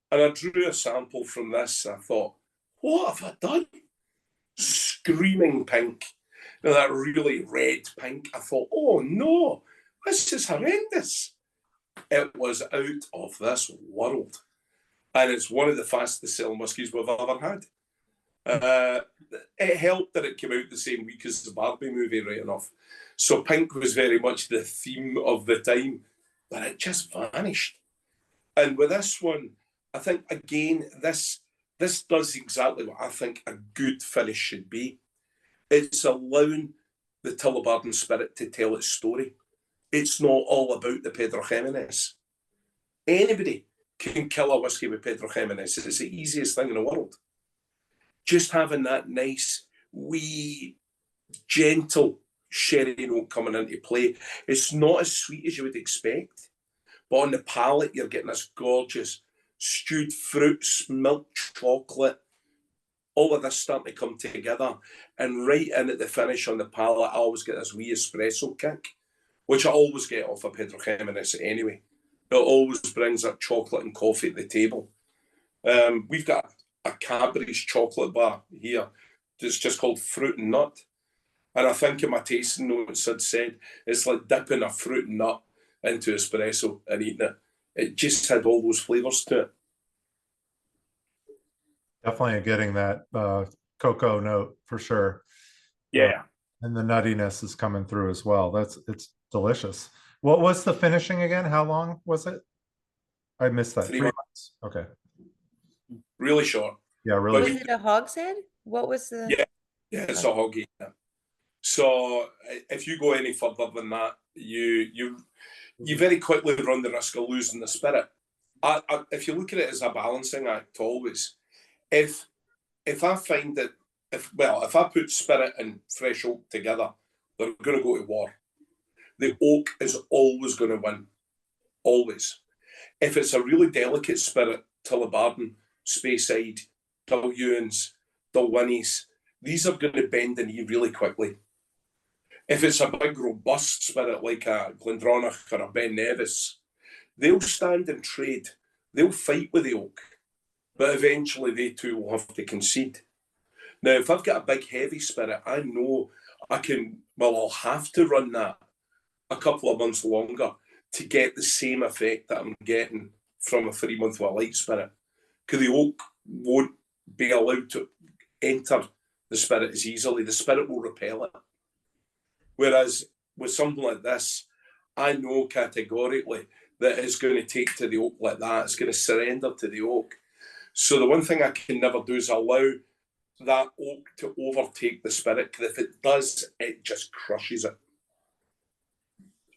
And I drew a sample from this. I thought, what have I done? Screaming pink. You know, that really red pink. I thought, oh no, this is horrendous. It was out of this world. And it's one of the fastest selling whiskies we've ever had. It helped that it came out the same week as the Barbie movie, right enough. So pink was very much the theme of the time, but it just vanished. And with this one, I think, again, this does exactly what I think a good finish should be. It's allowing the Tullibardine spirit to tell its story. It's not all about the Pedro Jimenez. Anybody can kill a whiskey with Pedro Jimenez. It's the easiest thing in the world. Just having that nice, wee, gentle sherry note coming into play. It's not as sweet as you would expect, but on the palate, you're getting this gorgeous stewed fruits, milk chocolate, all of this starting to come together. And right in at the finish on the palate, I always get this wee espresso kick, which I always get off of Pedro Jimenez anyway. It always brings up chocolate and coffee at the table. We've got a Cadbury's chocolate bar here. It's just called Fruit and Nut. And I think in my tasting notes I'd said it's like dipping a fruit and nut into espresso and eating it. It just had all those flavours to it. Definitely getting that cocoa note for sure. Yeah. And the nuttiness is coming through as well. It's delicious. What was the finishing again? How long was it? I missed that. 3 months. Okay. Really short. Yeah, Was really. it a hogshead? What was the? Yeah, it's a hoggy. Yeah. So if you go any further than that, you very quickly run the risk of losing the spirit. If you look at it as a balancing act, always, if I find that if I put spirit and fresh oak together, they're going to go to war. The oak is always going to win, always. If it's a really delicate spirit, Tullibardine, Speyside, Dailuaines, Dailuaines, these are going to bend the knee really quickly. If it's a big, robust spirit like a Glenturret or a Ben Nevis, they'll stand and trade. They'll fight with the oak, but eventually they too will have to concede. Now, if I've got a big, heavy spirit, I know I'll have to run that a couple of months longer to get the same effect that I'm getting from a 3 month with a light spirit. Because the oak won't be allowed to enter the spirit as easily. The spirit will repel it. Whereas with something like this, I know categorically that it's going to take to the oak like that. It's going to surrender to the oak. So the one thing I can never do is allow that oak to overtake the spirit, because if it does, it just crushes it.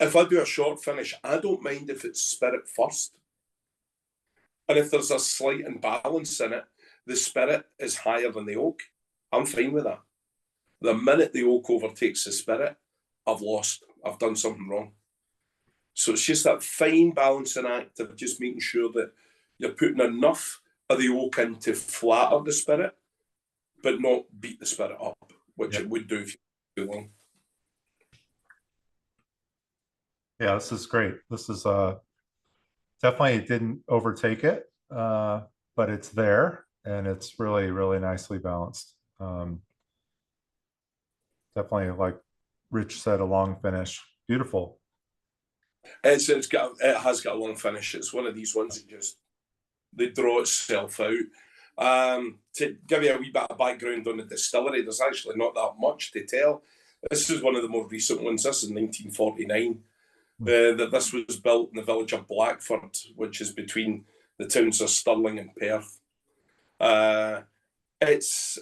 If I do a short finish, I don't mind if it's spirit first. And if there's a slight imbalance in it, the spirit is higher than the oak, I'm fine with that. The minute the oak overtakes the spirit, I've lost. I've done something wrong. So it's just that fine balancing act of just making sure that you're putting enough of the oak in to flatter the spirit, but not beat the spirit up, which it would do if you do long. Yeah, this is great. This is definitely didn't overtake it, but it's there and it's really, really nicely balanced. Definitely, like Rich said, a long finish. Beautiful. It has got a long finish. It's one of these ones that just they draw itself out. To give you a wee bit of background on the distillery, there's actually not that much to tell. This is one of the more recent ones. This is 1949. That this was built in the village of Blackford, which is between the towns of Stirling and Perth. It's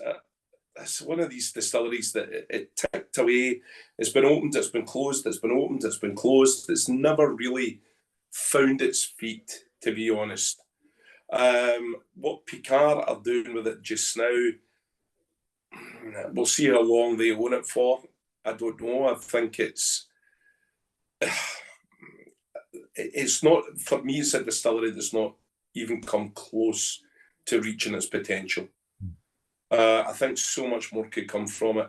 one of these distilleries that it ticked away. It's been opened, it's been closed, it's been opened, it's been closed. It's never really found its feet, to be honest. What Picard are doing with it just now, we'll see how long they own it for. I don't know. I think it's not, for me, it's a distillery that's not even come close to reaching its potential. I think so much more could come from it.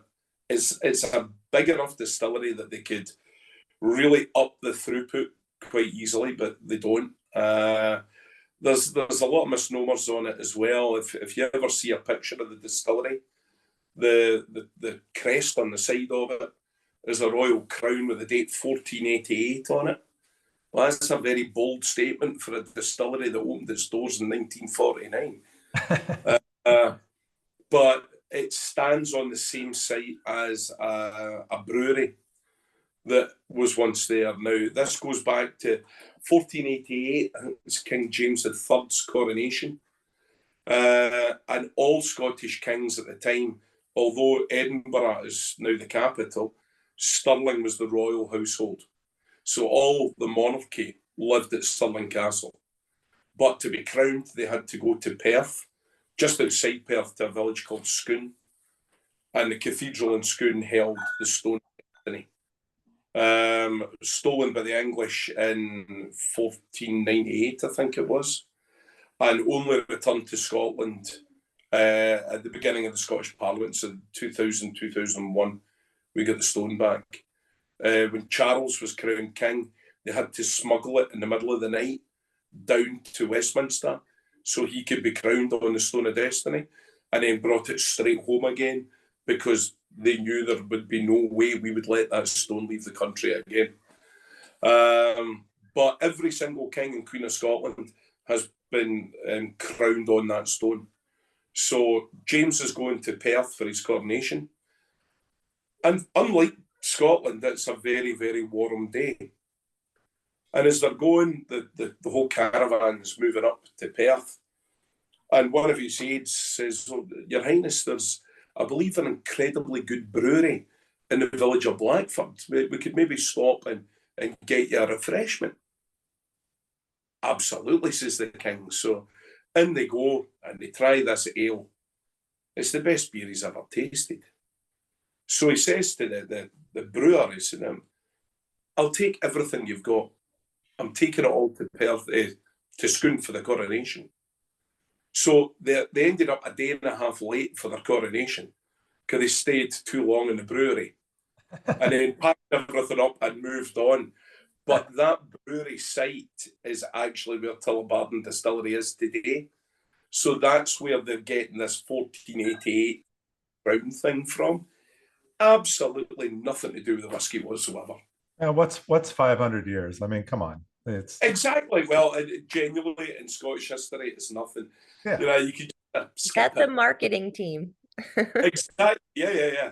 It's a big enough distillery that they could really up the throughput quite easily, but they don't. There's a lot of misnomers on it as well. If you ever see a picture of the distillery, the crest on the side of it is a royal crown with the date 1488 on it. Well, that's a very bold statement for a distillery that opened its doors in 1949. But it stands on the same site as a brewery that was once there. Now, this goes back to 1488. I think it's King James III's coronation. And all Scottish kings at the time, although Edinburgh is now the capital, Stirling was the royal household. So all the monarchy lived at Stirling Castle. But to be crowned, they had to go to Perth, just outside Perth, to a village called Scone. And the cathedral in Scone held the stone destiny. Stolen by the English in 1498, I think it was, and only returned to Scotland at the beginning of the Scottish Parliament. So 2000, 2001, we got the stone back. When Charles was crowned king, they had to smuggle it in the middle of the night down to Westminster so he could be crowned on the Stone of Destiny, and then brought it straight home again, because they knew there would be no way we would let that stone leave the country again. But every single king and queen of Scotland has been crowned on that stone. So James is going to Perth for his coronation. And unlike Scotland, it's a very, very warm day. And as they're going, the whole caravan's moving up to Perth. And one of his aides says, "Oh, Your Highness, there's, I believe, an incredibly good brewery in the village of Blackford. We could maybe stop and get you a refreshment." "Absolutely," says the king. So in they go and they try this ale. It's the best beer he's ever tasted. So he says to the brewer, he said, "I'll take everything you've got. I'm taking it all to Perth, to Scone for the coronation." So they ended up a day and a half late for their coronation because they stayed too long in the brewery, and then packed everything up and moved on. But that brewery site is actually where Tullibardine Distillery is today. So that's where they're getting this 1488 crown thing from. Absolutely nothing to do with the whiskey whatsoever. What's 500 years? I mean, come on. It's Exactly. Well, genuinely, in Scottish history, it's nothing. Yeah. You know, you could skip That's a it. marketing team. Exactly. Yeah.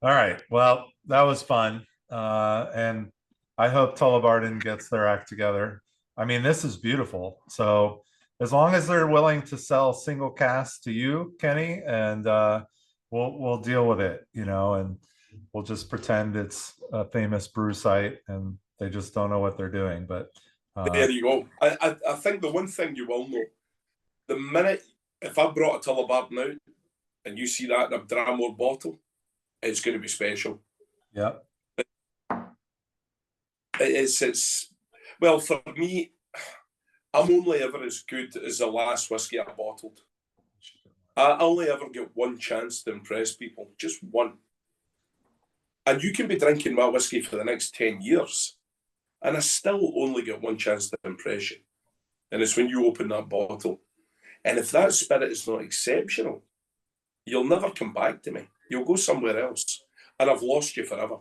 all right. Well, that was fun. And I hope Tullibardine gets their act together. I mean, this is beautiful. So as long as they're willing to sell single casks to you, Kenny, and we'll deal with it, and we'll just pretend it's a famous brew site and they just don't know what they're doing. But There you go. I think the one thing you will know, the minute, if I brought a Tullibardine out and you see that in a Dram Mor bottle, it's going to be special. yeah. It's well, for me, I'm only ever as good as the last whiskey I bottled. I only ever get one chance to impress people, just one. And you can be drinking my whiskey for the next 10 years, and I still only get one chance to impress you. And it's when you open that bottle. And if that spirit is not exceptional, you'll never come back to me. You'll go somewhere else, and I've lost you forever.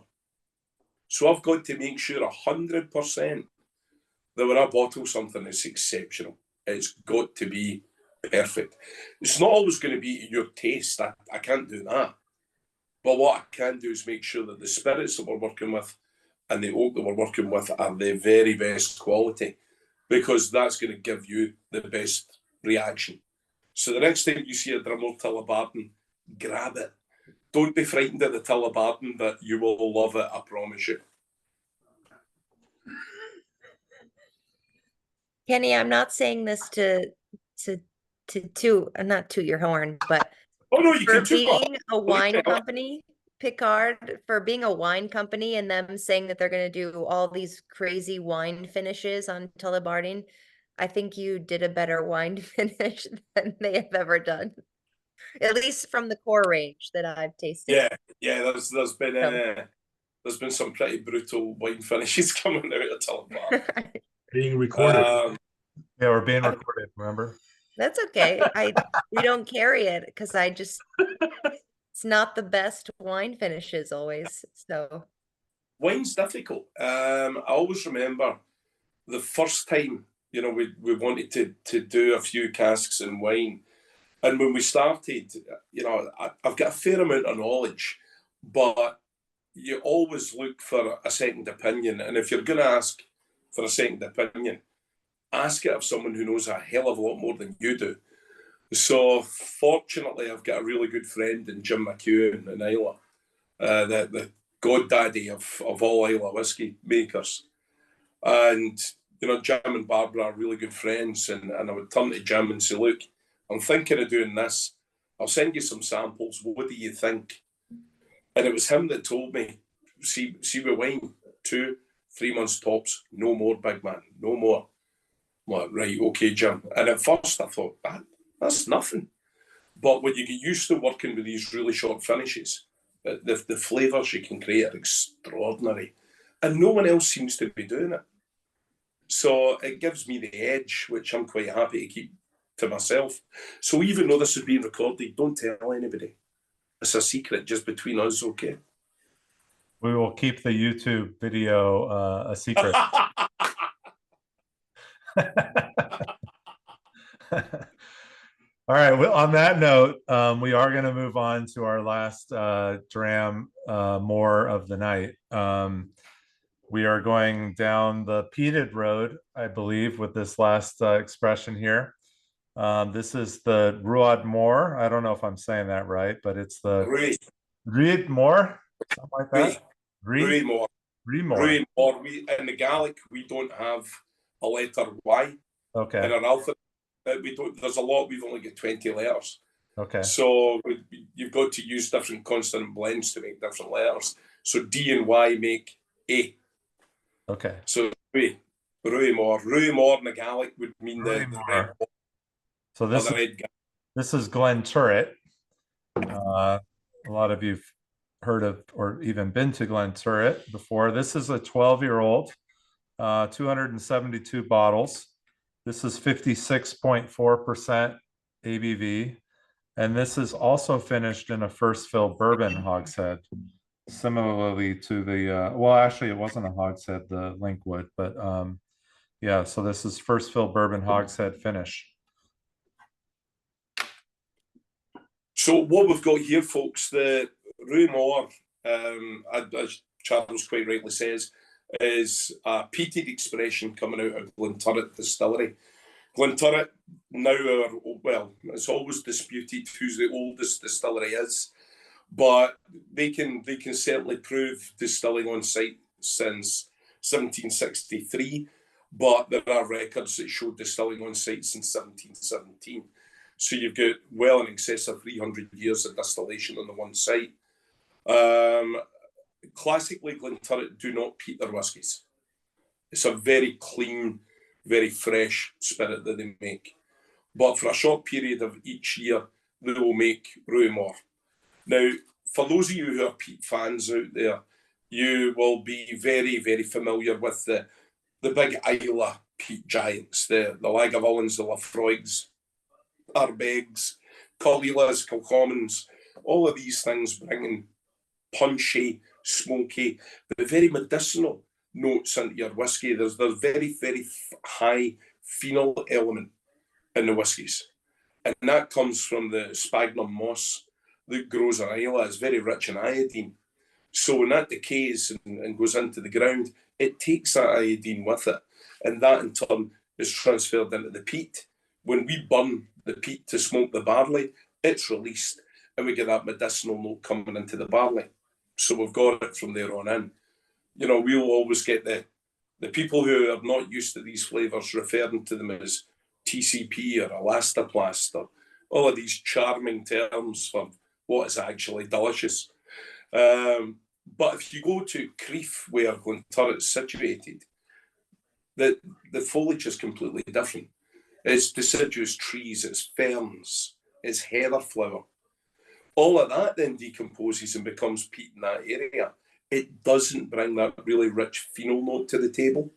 So I've got to make sure 100% that when I bottle something, it's exceptional. It's got to be perfect. It's not always going to be your taste. I can't do that. But what I can do is make sure that the spirits that we're working with and the oak that we're working with are the very best quality, because that's going to give you the best reaction. So the next time you see a Dram Mor Tullibardine, grab it. Don't be frightened at the Tullibardine, but you will love it, I promise you. Kenny, I'm not saying this to not toot your horn, but Oh no, you for can toot my being a wine company, Picard, for being a wine company and them saying that they're going to do all these crazy wine finishes on Tullibardine, I think you did a better wine finish than they have ever done. At least from the core range that I've tasted. Yeah. There's been some pretty brutal wine finishes coming out of Tullibardine. Being recorded. Yeah, we're being recorded, remember? That's okay. We don't carry it because it's not the best wine finishes always. So Wine's difficult. I always remember the first time, we wanted to do a few casks in wine. And when we started, I've got a fair amount of knowledge, but you always look for a second opinion. And if you're going to ask for a second opinion, ask it of someone who knows a hell of a lot more than you do. So fortunately, I've got a really good friend in Jim McEwen in Islay, the goddaddy of all Islay whiskey makers. And you know, Jim and Barbara are really good friends, and I would turn to Jim and say, look, I'm thinking of doing this. I'll send you some samples. What do you think? And it was him that told me, see with wine, 2-3 months tops, no more, big man, no more. I'm like, right, okay, Jim. And at first I thought, that's nothing. But when you get used to working with these really short finishes, the flavours you can create are extraordinary. And no one else seems to be doing it. So it gives me the edge, which I'm quite happy to keep to myself. So even though this is being recorded, don't tell anybody. It's a secret just between us, okay? We will keep the YouTube video a secret. All right. Well, on that note, we are going to move on to our last Dram Mor of the night. We are going down the peated road, I believe, with this last expression here. This is the Ruadh Mor. I don't know if I'm saying that right, but it's the Ruadh Mor, something like that. Ruadh Mor. Ruadh Mor. In the Gaelic, we don't have a letter Y. Okay. In our alphabet, we don't. There's a lot. We've only got 20 letters. Okay. So you've got to use different consonant blends to make different letters. So D and Y make A. Okay. So Ruadh Mor. Ruadh Mor in the Gaelic would mean the red. So this is Glenturret. A lot of you've heard of or even been to Glenturret before. This is a 12-year-old, 272 bottles. This is 56.4% ABV. And this is also finished in a first fill bourbon hogshead, similarly to the, well, actually it wasn't a hogshead, the Linkwood, but yeah, so this is first fill bourbon hogshead finish. So what we've got here, folks, the Ruadh Mor, as Charles quite rightly says, is a peated expression coming out of Glenturret distillery. Glenturret, now, well, it's always disputed who's the oldest distillery is, but they can certainly prove distilling on site since 1763, but there are records that show distilling on site since 1717. So you've got well in excess of 300 years of distillation on the one site. Classically, Glenturret do not peat their whiskies. It's a very clean, very fresh spirit that they make. But for a short period of each year, they will make Ruadh Mor. Now, for those of you who are peat fans out there, you will be very, very familiar with the big Islay peat giants, the Lagavulins, the Laphroigs, Arbegs, Cullilas, Kilcommons, all of these things bringing punchy, smoky, but very medicinal notes into your whiskey. There's very, very high phenol element in the whiskies. And that comes from the sphagnum moss that grows in Islay. It's very rich in iodine. So when that decays and goes into the ground, it takes that iodine with it. And that in turn is transferred into the peat. When we burn the peat to smoke the barley, it's released and we get that medicinal note coming into the barley. So we've got it from there on in. You know, we'll always get the people who are not used to these flavours referring to them as TCP or elastoplast or all of these charming terms for what is actually delicious. But if you go to Crieff, where Glenturret is situated, the foliage is completely different. It's deciduous trees, it's ferns, it's heather flower. All of that then decomposes and becomes peat in that area. It doesn't bring that really rich phenol note to the table.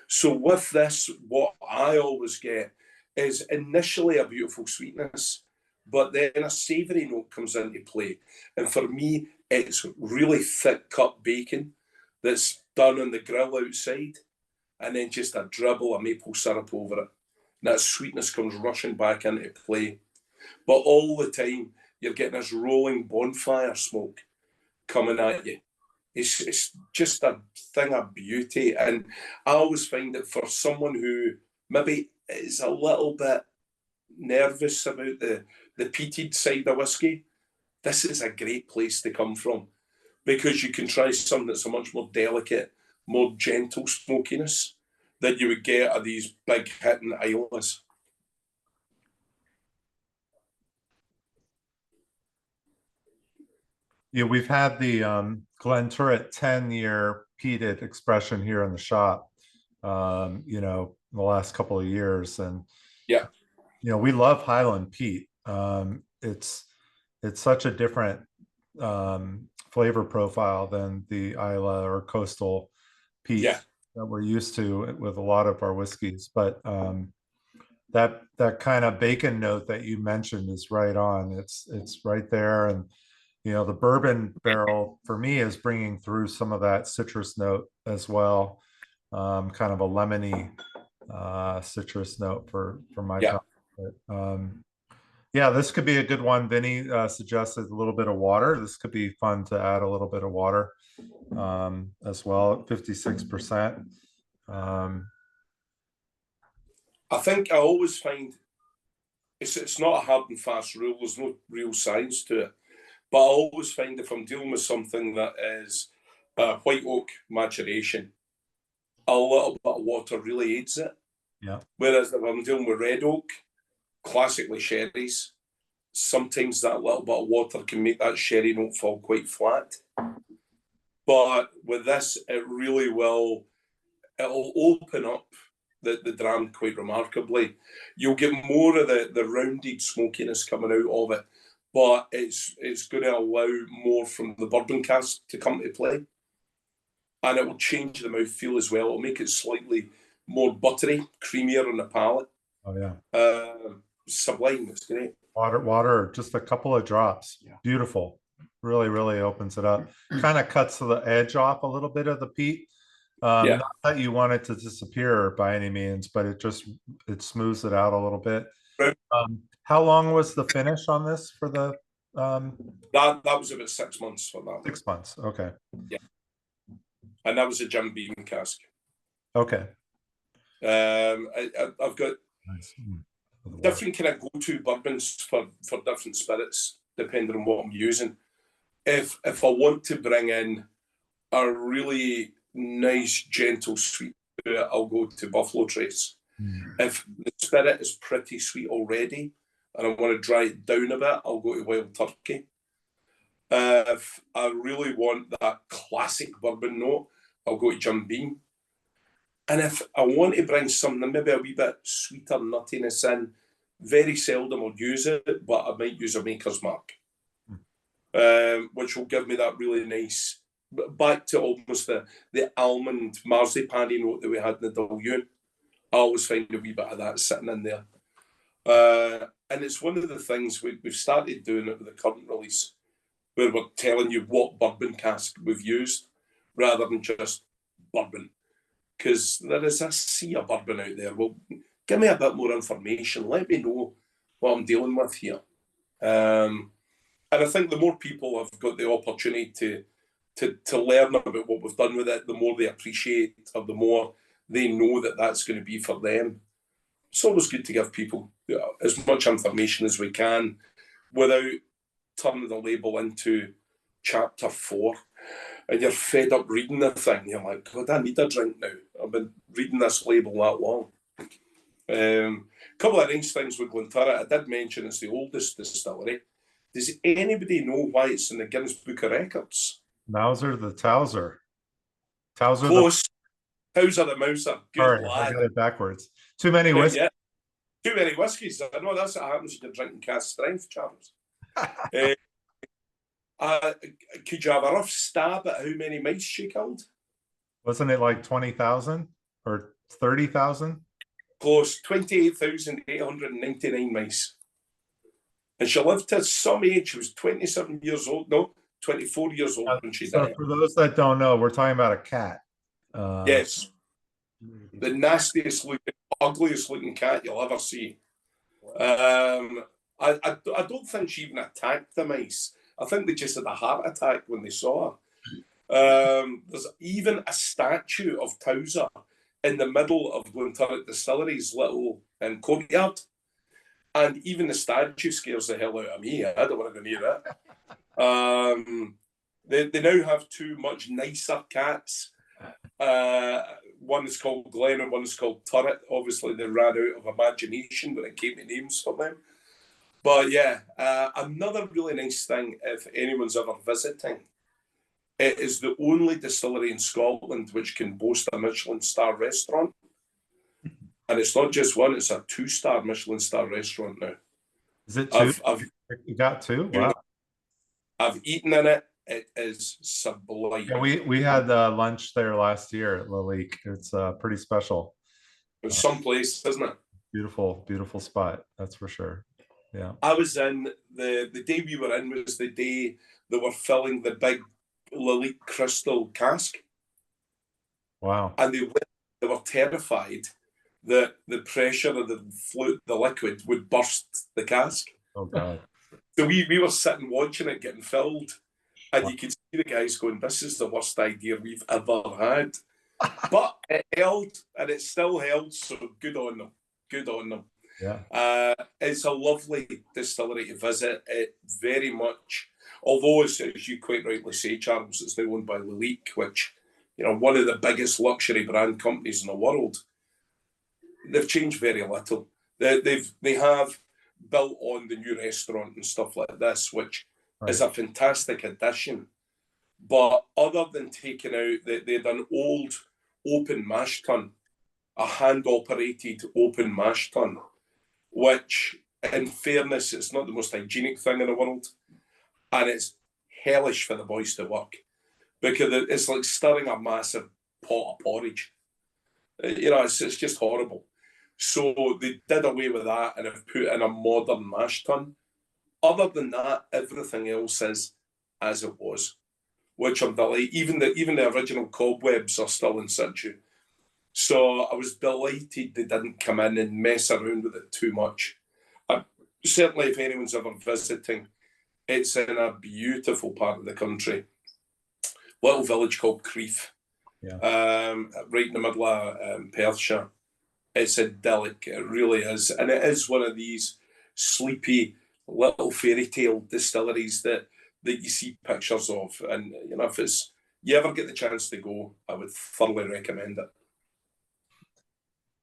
So with this, what I always get is initially a beautiful sweetness, but then a savoury note comes into play. And for me, it's really thick cut bacon that's done on the grill outside, and then just a dribble of maple syrup over it. And that sweetness comes rushing back into play. But all the time, you're getting this rolling bonfire smoke coming at you. It's just a thing of beauty. And I always find that for someone who maybe is a little bit nervous about the peated side of whiskey, this is a great place to come from, because you can try something that's a much more delicate, more gentle smokiness, that you would get at these big hitting islands. Yeah, we've had the Glenturret 10-year peated expression here in the shop, you know, the last couple of years. And, Yeah. you know, we love Highland peat. It's such a different flavor profile than the Isla or coastal peat that we're used to with a lot of our whiskeys. But that kind of bacon note that you mentioned is right on. It's right there. And you know, the bourbon barrel for me is bringing through some of that citrus note as well, kind of a lemony citrus note for my palate. Yeah, this could be a good one. Vinny suggested a little bit of water. This could be fun to add a little bit of water as well at 56%. I think I always find it's not a hard and fast rule. There's no real science to it. But I always find if I'm dealing with something that is white oak maturation, a little bit of water really aids it. Yeah. Whereas if I'm dealing with red oak, classically sherries, sometimes that little bit of water can make that sherry note fall quite flat. But with this, it really will, it'll open up the dram quite remarkably. You'll get more of the rounded smokiness coming out of it, but it's going to allow more from the bourbon cask to come to play. And it will change the mouthfeel as well. It'll make it slightly more buttery, creamier on the palate. Oh, yeah. Sublime. It's great. Water, just a couple of drops. Yeah. Beautiful. Really, really opens it up. Kind of cuts the edge off a little bit of the peat. Not that you want it to disappear by any means, but it smooths it out a little bit. Right. How long was the finish on this for the that was about 6 months for that. 6 months, okay. Yeah. And that was a Jim Beam cask. Okay. I've got nice. different kind of go-to bourbons for different spirits, depending on what I'm using. If I want to bring in a really nice, gentle sweet to it, I'll go to Buffalo Trace. If the spirit is pretty sweet already and I want to dry it down a bit, I'll go to Wild Turkey. If I really want that classic bourbon note, I'll go to Jim Beam. And if I want to bring something maybe a wee bit sweeter nuttiness in, very seldom I'll use it, but I might use a Maker's Mark, which will give me that really nice, back to almost the almond marzipan-y note that we had in the Dailuaine. I always find a wee bit of that sitting in there. And it's one of the things we've started doing it with the current release, where we're telling you what bourbon cask we've used, rather than just bourbon. Because there is a sea of bourbon out there. Well, give me a bit more information. Let me know what I'm dealing with here. And I think the more people have got the opportunity to learn about what we've done with it, the more they appreciate, or the more they know that that's going to be for them. It's always good to give people as much information as we can without turning the label into chapter 4. And you're fed up reading the thing. You're like, God, I need a drink now. I've been reading this label that long. A couple of nice things with Glenturret. I did mention it's the oldest distillery. Does anybody know why it's in the Guinness Book of Records? Mauser the Towser. Towser Close. Towser the Mouser. Good Sorry, lad. I got it backwards. Too many whiskeys. Yeah. Too many whiskies. I know that's what happens when you're drinking cask strength, Charles. Could you have a rough stab at how many mice she killed? Wasn't it like 20,000 or 30,000? Close, 28,899 mice. And she lived to some age. She was 27 years old. No, 24 years old when she died. For those that don't know, we're talking about a cat. Yes. The nastiest looking, ugliest looking cat you'll ever see. I don't think she even attacked the mice. I think they just had a heart attack when they saw her. There's even a statue of Towser in the middle of Glenturret Distillery's little courtyard. And even the statue scares the hell out of me. I don't want to go near it. They now have two much nicer cats one is called Glen and one is called Turret. Obviously, they ran out of imagination when it came to names for them. But yeah, another really nice thing, if anyone's ever visiting, it is the only distillery in Scotland which can boast a Michelin star restaurant. And it's not just one, it's a 2-star Michelin star restaurant now. Is it 2? You got 2? Wow. I've eaten in it. It is sublime. Yeah, we had lunch there last year at Lalique. It's pretty special. It's someplace, isn't it? Beautiful, beautiful spot. That's for sure. Yeah. I was in, the day we were in was the day they were filling the big Lalique crystal cask. Wow. And they were terrified that the pressure of the liquid would burst the cask. Oh God. So we were sitting watching it getting filled, and you could see the guys going, "This is the worst idea we've ever had." But it held, and it still held, so good on them. Good on them. Yeah. It's a lovely distillery to visit. It very much, although as you quite rightly say, Charles, it's now owned by Lalique, which, you know, one of the biggest luxury brand companies in the world. They've changed very little. They have built on the new restaurant and stuff like this, which is a fantastic addition. But other than taking out, they had an old open mash tun, a hand-operated open mash tun, which, in fairness, it's not the most hygienic thing in the world. And it's hellish for the boys to work, because it's like stirring a massive pot of porridge. You know, it's just horrible. So they did away with that and have put in a modern mash tun. Other than that, everything else is as it was, which I'm delighted. Even the original cobwebs are still in situ. So I was delighted they didn't come in and mess around with it too much. Certainly, if anyone's ever visiting, it's in a beautiful part of the country. Little village called Crieff, right in the middle of Perthshire. It's idyllic, it really is. And it is one of these sleepy little fairy tale distilleries that you see pictures of. And, you know, if you ever get the chance to go, I would thoroughly recommend it.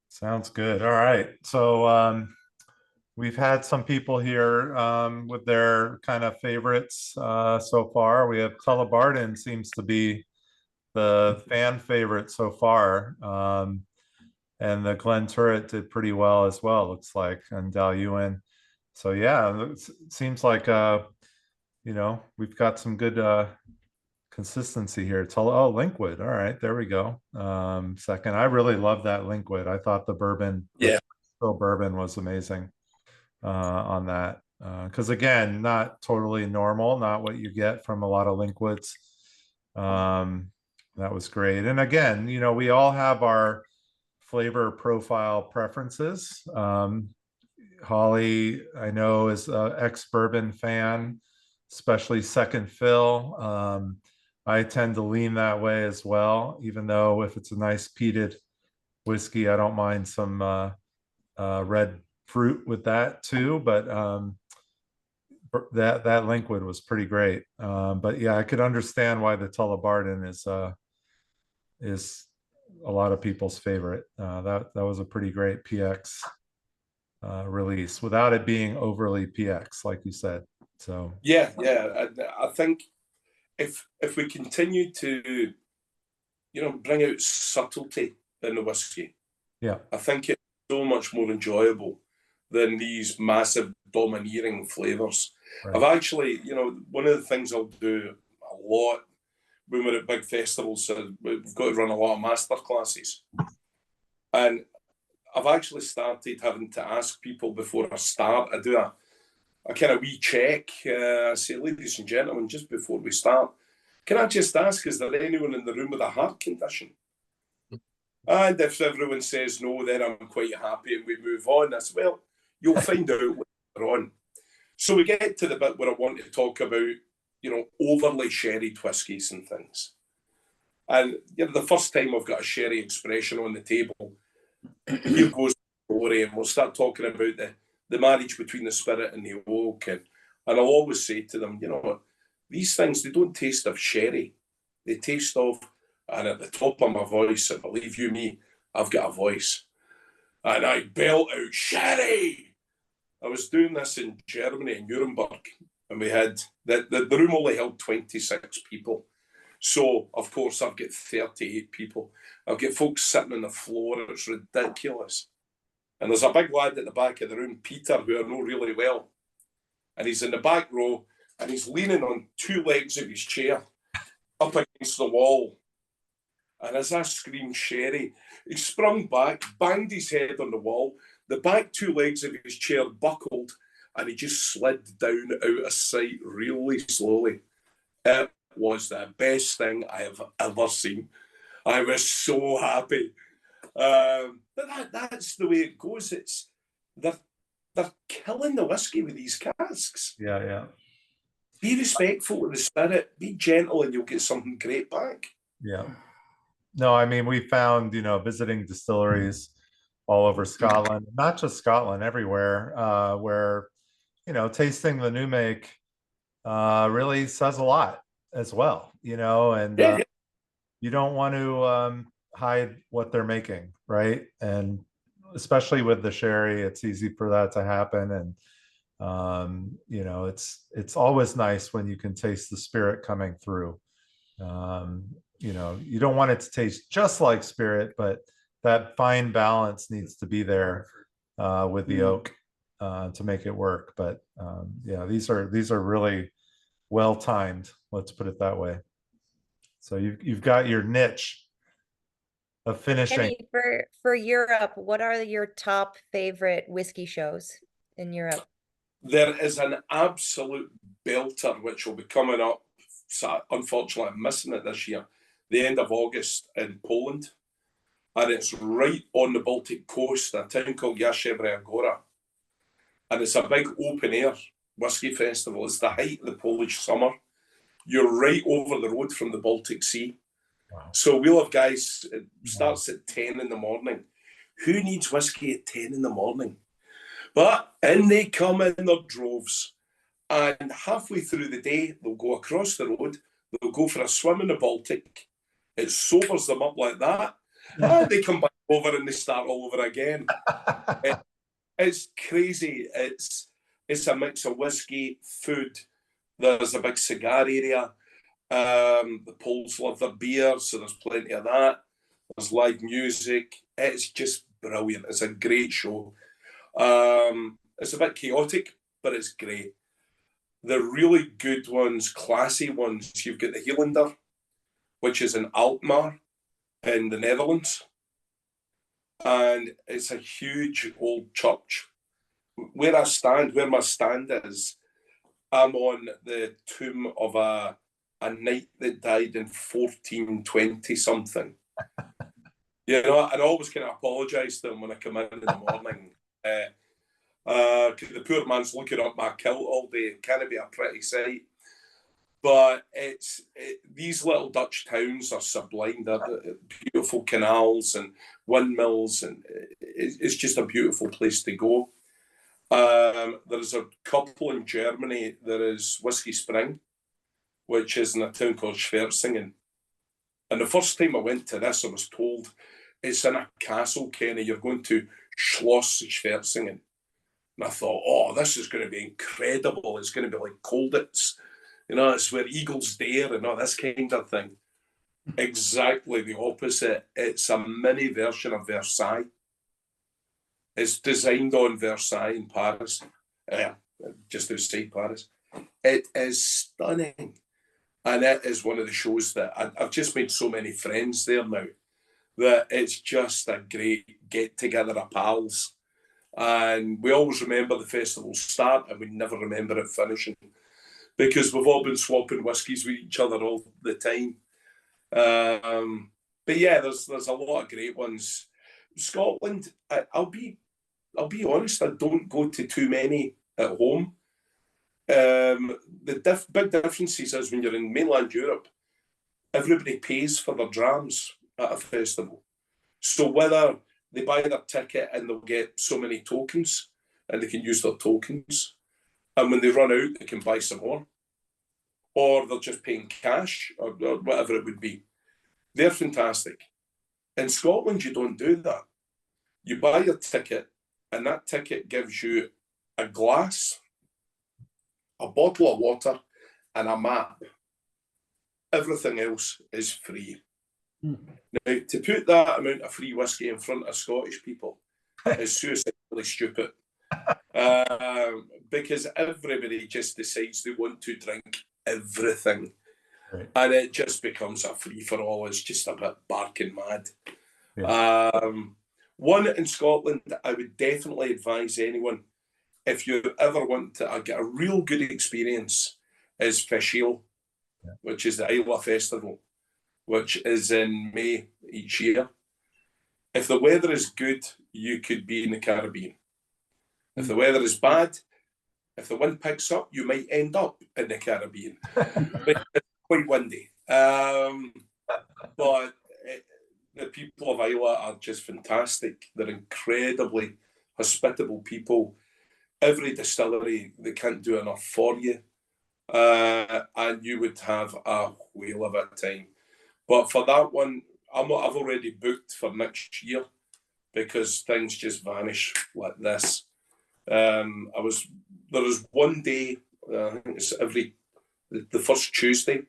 Sounds good. All right. So we've had some people here with their kind of favorites so far. We have Tullibardine seems to be the fan favorite so far. And the Glenturret did pretty well as well, looks like, and Dailuaine. So yeah, it seems like you know, we've got some good consistency here. Linkwood. All right, there we go. Second, I really love that Linkwood. I thought the bourbon, bourbon was amazing on that. Because again, not totally normal, not what you get from a lot of Linkwoods. That was great. And again, you know, we all have our flavor profile preferences. Holly, I know, is an ex-bourbon fan, especially second fill. I tend to lean that way as well, even though if it's a nice peated whiskey, I don't mind some red fruit with that too. But that Linkwood was pretty great. But yeah, I could understand why the Tullibardine is a lot of people's favorite. That was a pretty great PX release without it being overly PX, like you said. So yeah, I think if we continue to, you know, bring out subtlety in the whiskey, I think it's so much more enjoyable than these massive domineering flavors. I've actually, you know, one of the things I'll do a lot when we're at big festivals, we've got to run a lot of master classes. And I've actually started having to ask people before I start. I do a kind of wee check. I say, ladies and gentlemen, just before we start, can I just ask, is there anyone in the room with a heart condition? And if everyone says no, then I'm quite happy and we move on. I say, well, you'll find out later on. So we get to the bit where I want to talk about, you know, overly sherried whiskies and things. And you know, the first time I've got a sherry expression on the table, here goes the story, and we'll start talking about the marriage between the spirit and the oak. And I'll always say to them, you know, these things, they don't taste of sherry. They taste of and at the top of my voice, and believe you me, I've got a voice, and I belt out, "Sherry!" I was doing this in Germany, in Nuremberg, and we had, the room only held 26 people. So, of course, I've got 38 people. I've got folks sitting on the floor. It's ridiculous. And there's a big lad at the back of the room, Peter, who I know really well. And he's in the back row, and he's leaning on two legs of his chair up against the wall. And as I screamed, "Sherry," he sprung back, banged his head on the wall. The back two legs of his chair buckled, and he just slid down out of sight really slowly. It was the best thing I have ever seen. I was so happy. But that's the way it goes. They're killing the whiskey with these casks. Yeah. Be respectful of the spirit. Be gentle, and you'll get something great back. Yeah. No, I mean, we found, visiting distilleries all over Scotland, not just Scotland, everywhere, where, tasting the new make really says a lot as well, and you don't want to hide what they're making, right? And especially with the sherry, it's easy for that to happen. And it's always nice when you can taste the spirit coming through. You don't want it to taste just like spirit, but that fine balance needs to be there with the oak to make it work. But these are really well timed. Let's put it that way. So you've got your niche of finishing. Kenny, for Europe, what are your top favorite whiskey shows in Europe? There is an absolute belter which will be coming up. So unfortunately, I'm missing it this year. The end of August in Poland, and it's right on the Baltic coast, a town called Jastrzębie Góra, and it's a big open air whiskey festival. It's the height of the Polish summer. You're right over the road from the Baltic Sea. Wow. So we'll have guys. It starts at 10 in the morning. Who needs whiskey at 10 in the morning? But in they come in their droves, and halfway through the day they'll go across the road. They'll go for a swim in the Baltic. It sobers them up like that. And they come back over and they start all over again. It's crazy. It's a mix of whiskey, food. There's a big cigar area. The Poles love their beer, so there's plenty of that. There's live music. It's just brilliant. It's a great show. It's a bit chaotic, but it's great. The really good ones, classy ones, you've got the Highlander, which is in Alkmaar in the Netherlands. And it's a huge old church. Where my stand is, I'm on the tomb of a knight that died in 1420 something. And I always kind of apologise to him when I come in the morning. The poor man's looking up my kilt all day. It can't be a pretty sight. But these little Dutch towns are sublime. They're beautiful canals and windmills, and it's just a beautiful place to go. There's a couple in Germany. There is Whiskey Spring, which is in a town called Schwerzingen. And the first time I went to this, I was told it's in a castle, Kenny. You're going to Schloss Schwerzingen. And I thought, oh, this is going to be incredible. It's going to be like Colditz. It's where eagles dare and all this kind of thing. Exactly the opposite. It's a mini version of Versailles. It's designed on Versailles in Paris. Just outside Paris. It is stunning. And it is one of the shows that I've just made so many friends there now that it's just a great get-together of pals. And we always remember the festival start and we never remember it finishing because we've all been swapping whiskies with each other all the time. But yeah, there's a lot of great ones. Scotland, I'll be honest, I don't go to too many at home. The big difference is when you're in mainland Europe, everybody pays for their drams at a festival. So whether they buy their ticket and they'll get so many tokens and they can use their tokens, and when they run out, they can buy some more. Or they're just paying cash or whatever it would be. They're fantastic. In Scotland, you don't do that. You buy your ticket, and that ticket gives you a glass, a bottle of water, and a map. Everything else is free. Now, to put that amount of free whiskey in front of Scottish people is suicidally stupid. Because everybody just decides they want to drink everything. Right. And it just becomes a free-for-all. It's just a bit barking mad. Yeah. One in Scotland that I would definitely advise anyone, if you ever want to get a real good experience, is Fishiel, which is the Islay Festival, which is in May each year. If the weather is good, you could be in the Caribbean. If the weather is bad, if the wind picks up, you might end up in the Caribbean. It's quite windy. But the people of Islay are just fantastic. They're incredibly hospitable people. Every distillery, they can't do enough for you. And you would have a whale of a time. But for that one, I've already booked for next year because things just vanish like this. There was one day, I think it's the first Tuesday,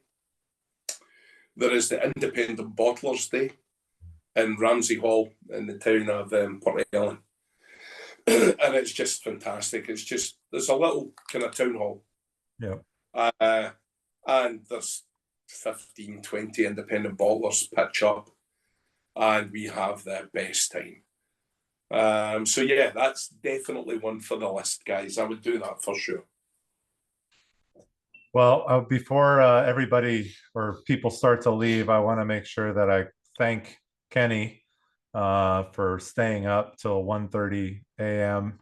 there is the Independent Bottlers Day in Ramsey Hall in the town of Port Ellen. And it's just fantastic. There's a little kind of town hall. Yeah. And there's 15, 20 independent bottlers pitch up, and we have the best time. So yeah, that's definitely one for the list, guys. I would do that for sure. Well, before everybody or people start to leave, I want to make sure that I thank Kenny for staying up till 1:30 a.m.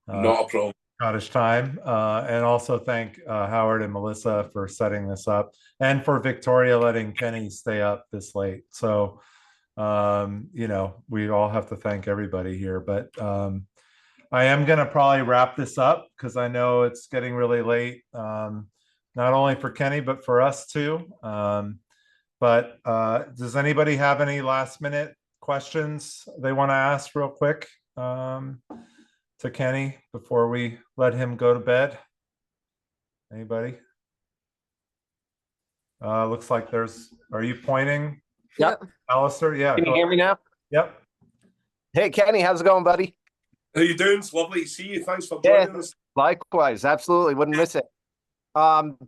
Not a problem. Scottish time, and also thank Howard and Melissa for setting this up, and for Victoria letting Kenny stay up this late. So, we all have to thank everybody here. But I am going to probably wrap this up because I know it's getting really late, not only for Kenny but for us too. But does anybody have any last minute questions they want to ask real quick to Kenny before we let him go to bed? Anybody? Looks like are you pointing? Yep. Alistair? Yeah. Can you hear me now? Yep. Hey, Kenny, how's it going, buddy? How you doing? It's lovely to see you. Thanks for joining us. Likewise, absolutely. Wouldn't miss it.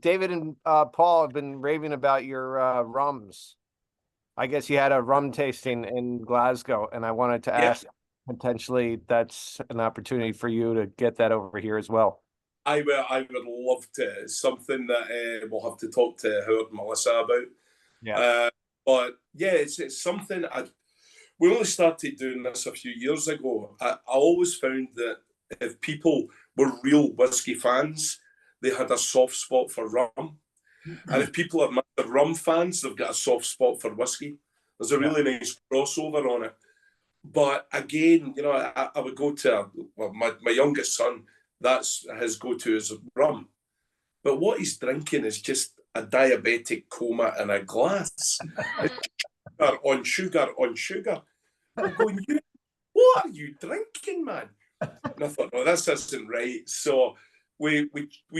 David and Paul have been raving about your rums. I guess you had a rum tasting in Glasgow, and I wanted to ask, potentially that's an opportunity for you to get that over here as well. I would love to. It's something that we'll have to talk to Howard and Melissa about. Yeah. But yeah, it's something we only started doing this a few years ago. I always found that if people were real whiskey fans, they had a soft spot for rum. And if people are massive rum fans, they've got a soft spot for whiskey. There's a really nice crossover on it. But again, I would go to my youngest son, that's his go-to is rum. But what he's drinking is just a diabetic coma in a glass. on sugar. I'm going, what are you drinking, man? And I thought, no, this isn't right. So we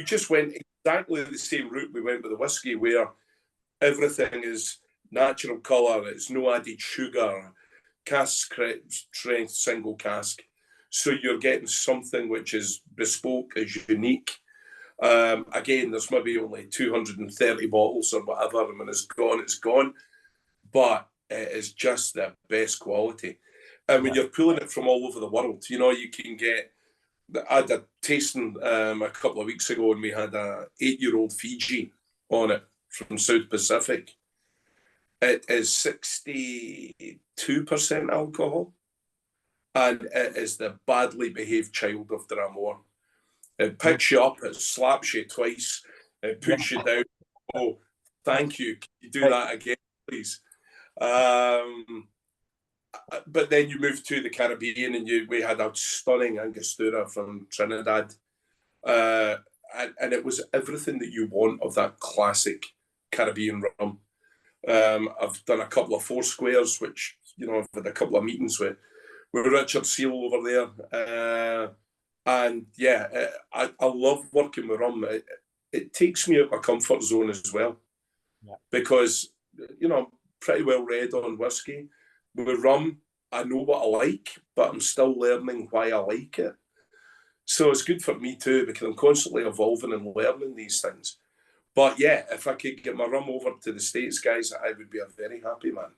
just went exactly the same route we went with the whiskey, where everything is natural colour, it's no added sugar, cask strength, single cask. So you're getting something which is bespoke, is unique. Again, there's maybe only 230 bottles or whatever, and when it's gone. But it is just the best quality. And when you're pulling it from all over the world, you can get. I had a tasting a couple of weeks ago, and we had a 8-year-old Fiji on it from South Pacific. It is 62% alcohol, and it is the badly behaved child of Dram Mor. It picks you up, it slaps you twice, it puts you down. Oh, thank you. Can you do that again, please? But then you move to the Caribbean, and we had a stunning Angostura from Trinidad, and it was everything that you want of that classic Caribbean rum. I've done a couple of four squares, which, you know, I've had a couple of meetings with Richard Seal over there. And yeah, I love working with rum. It takes me out of my comfort zone as well. Yeah. Because, you know, I'm pretty well read on whiskey. With rum, I know what I like, but I'm still learning why I like it. So it's good for me too, because I'm constantly evolving and learning these things. But yeah, if I could get my rum over to the States, guys, I would be a very happy man.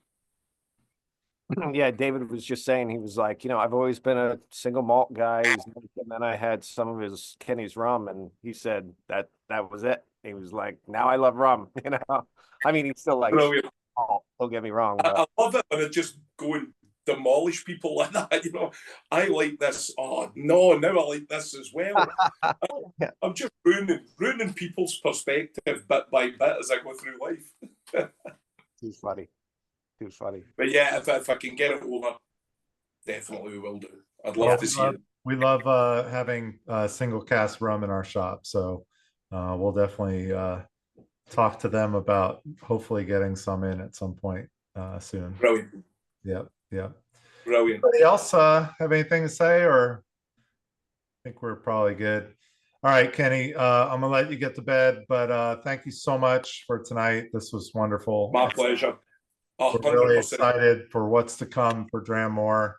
Yeah, David was just saying, he was like, you know, I've always been a single malt guy. And then I had some of his Kenny's rum, and he said that was it. He was like, now I love rum, you know. I mean, he's still like, Brilliant. oh, don't get me wrong. But I love it when it just go and demolish people like that. You know, I like this. Oh no, now I like this as well. I'm just ruining people's perspective bit by bit as I go through life. Too funny. Too funny. But yeah, if I can get it over, definitely we will do. I'd love to see it. We love having single cask rum in our shop, so we'll definitely talk to them about hopefully getting some in at some point soon. Brilliant. Yep. Brilliant. Anybody else have anything to say, or I think we're probably good. All right, Kenny, I'm gonna let you get to bed, but thank you so much for tonight. This was wonderful. My pleasure. We're 100%. really excited for what's to come for Dram Mor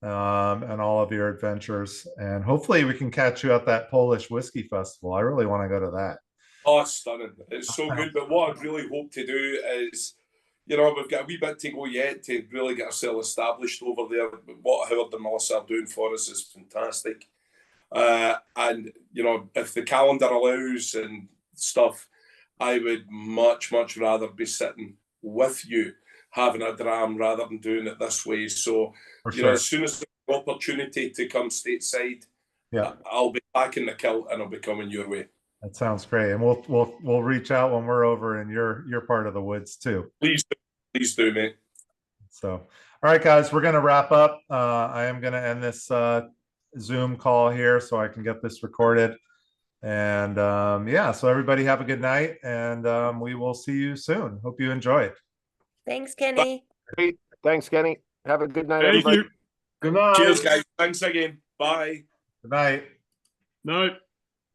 and all of your adventures. And hopefully we can catch you at that Polish whiskey festival. I really want to go to that. Oh, it's stunning. It's so good. But what I'd really hope to do is, you know, we've got a wee bit to go yet to really get ourselves established over there. What Howard and Melissa are doing for us is fantastic. And, you know, if the calendar allows and stuff, I would much, much rather be sitting with you having a dram rather than doing it this way. So, you know, as soon as there's an opportunity to come stateside, yeah, I'll be back in the kilt and I'll be coming your way. That sounds great. And we'll reach out when we're over in your part of the woods too. Please do, mate. So, all right, guys, we're going to wrap up. I am going to end this Zoom call here so I can get this recorded. And yeah, so everybody have a good night, and we will see you soon. Hope you enjoyed. Thanks, Kenny. great. Thanks, Kenny. Have a good night, Thank everybody. you. Good night. Cheers, guys. Thanks again. Bye. Good night. No.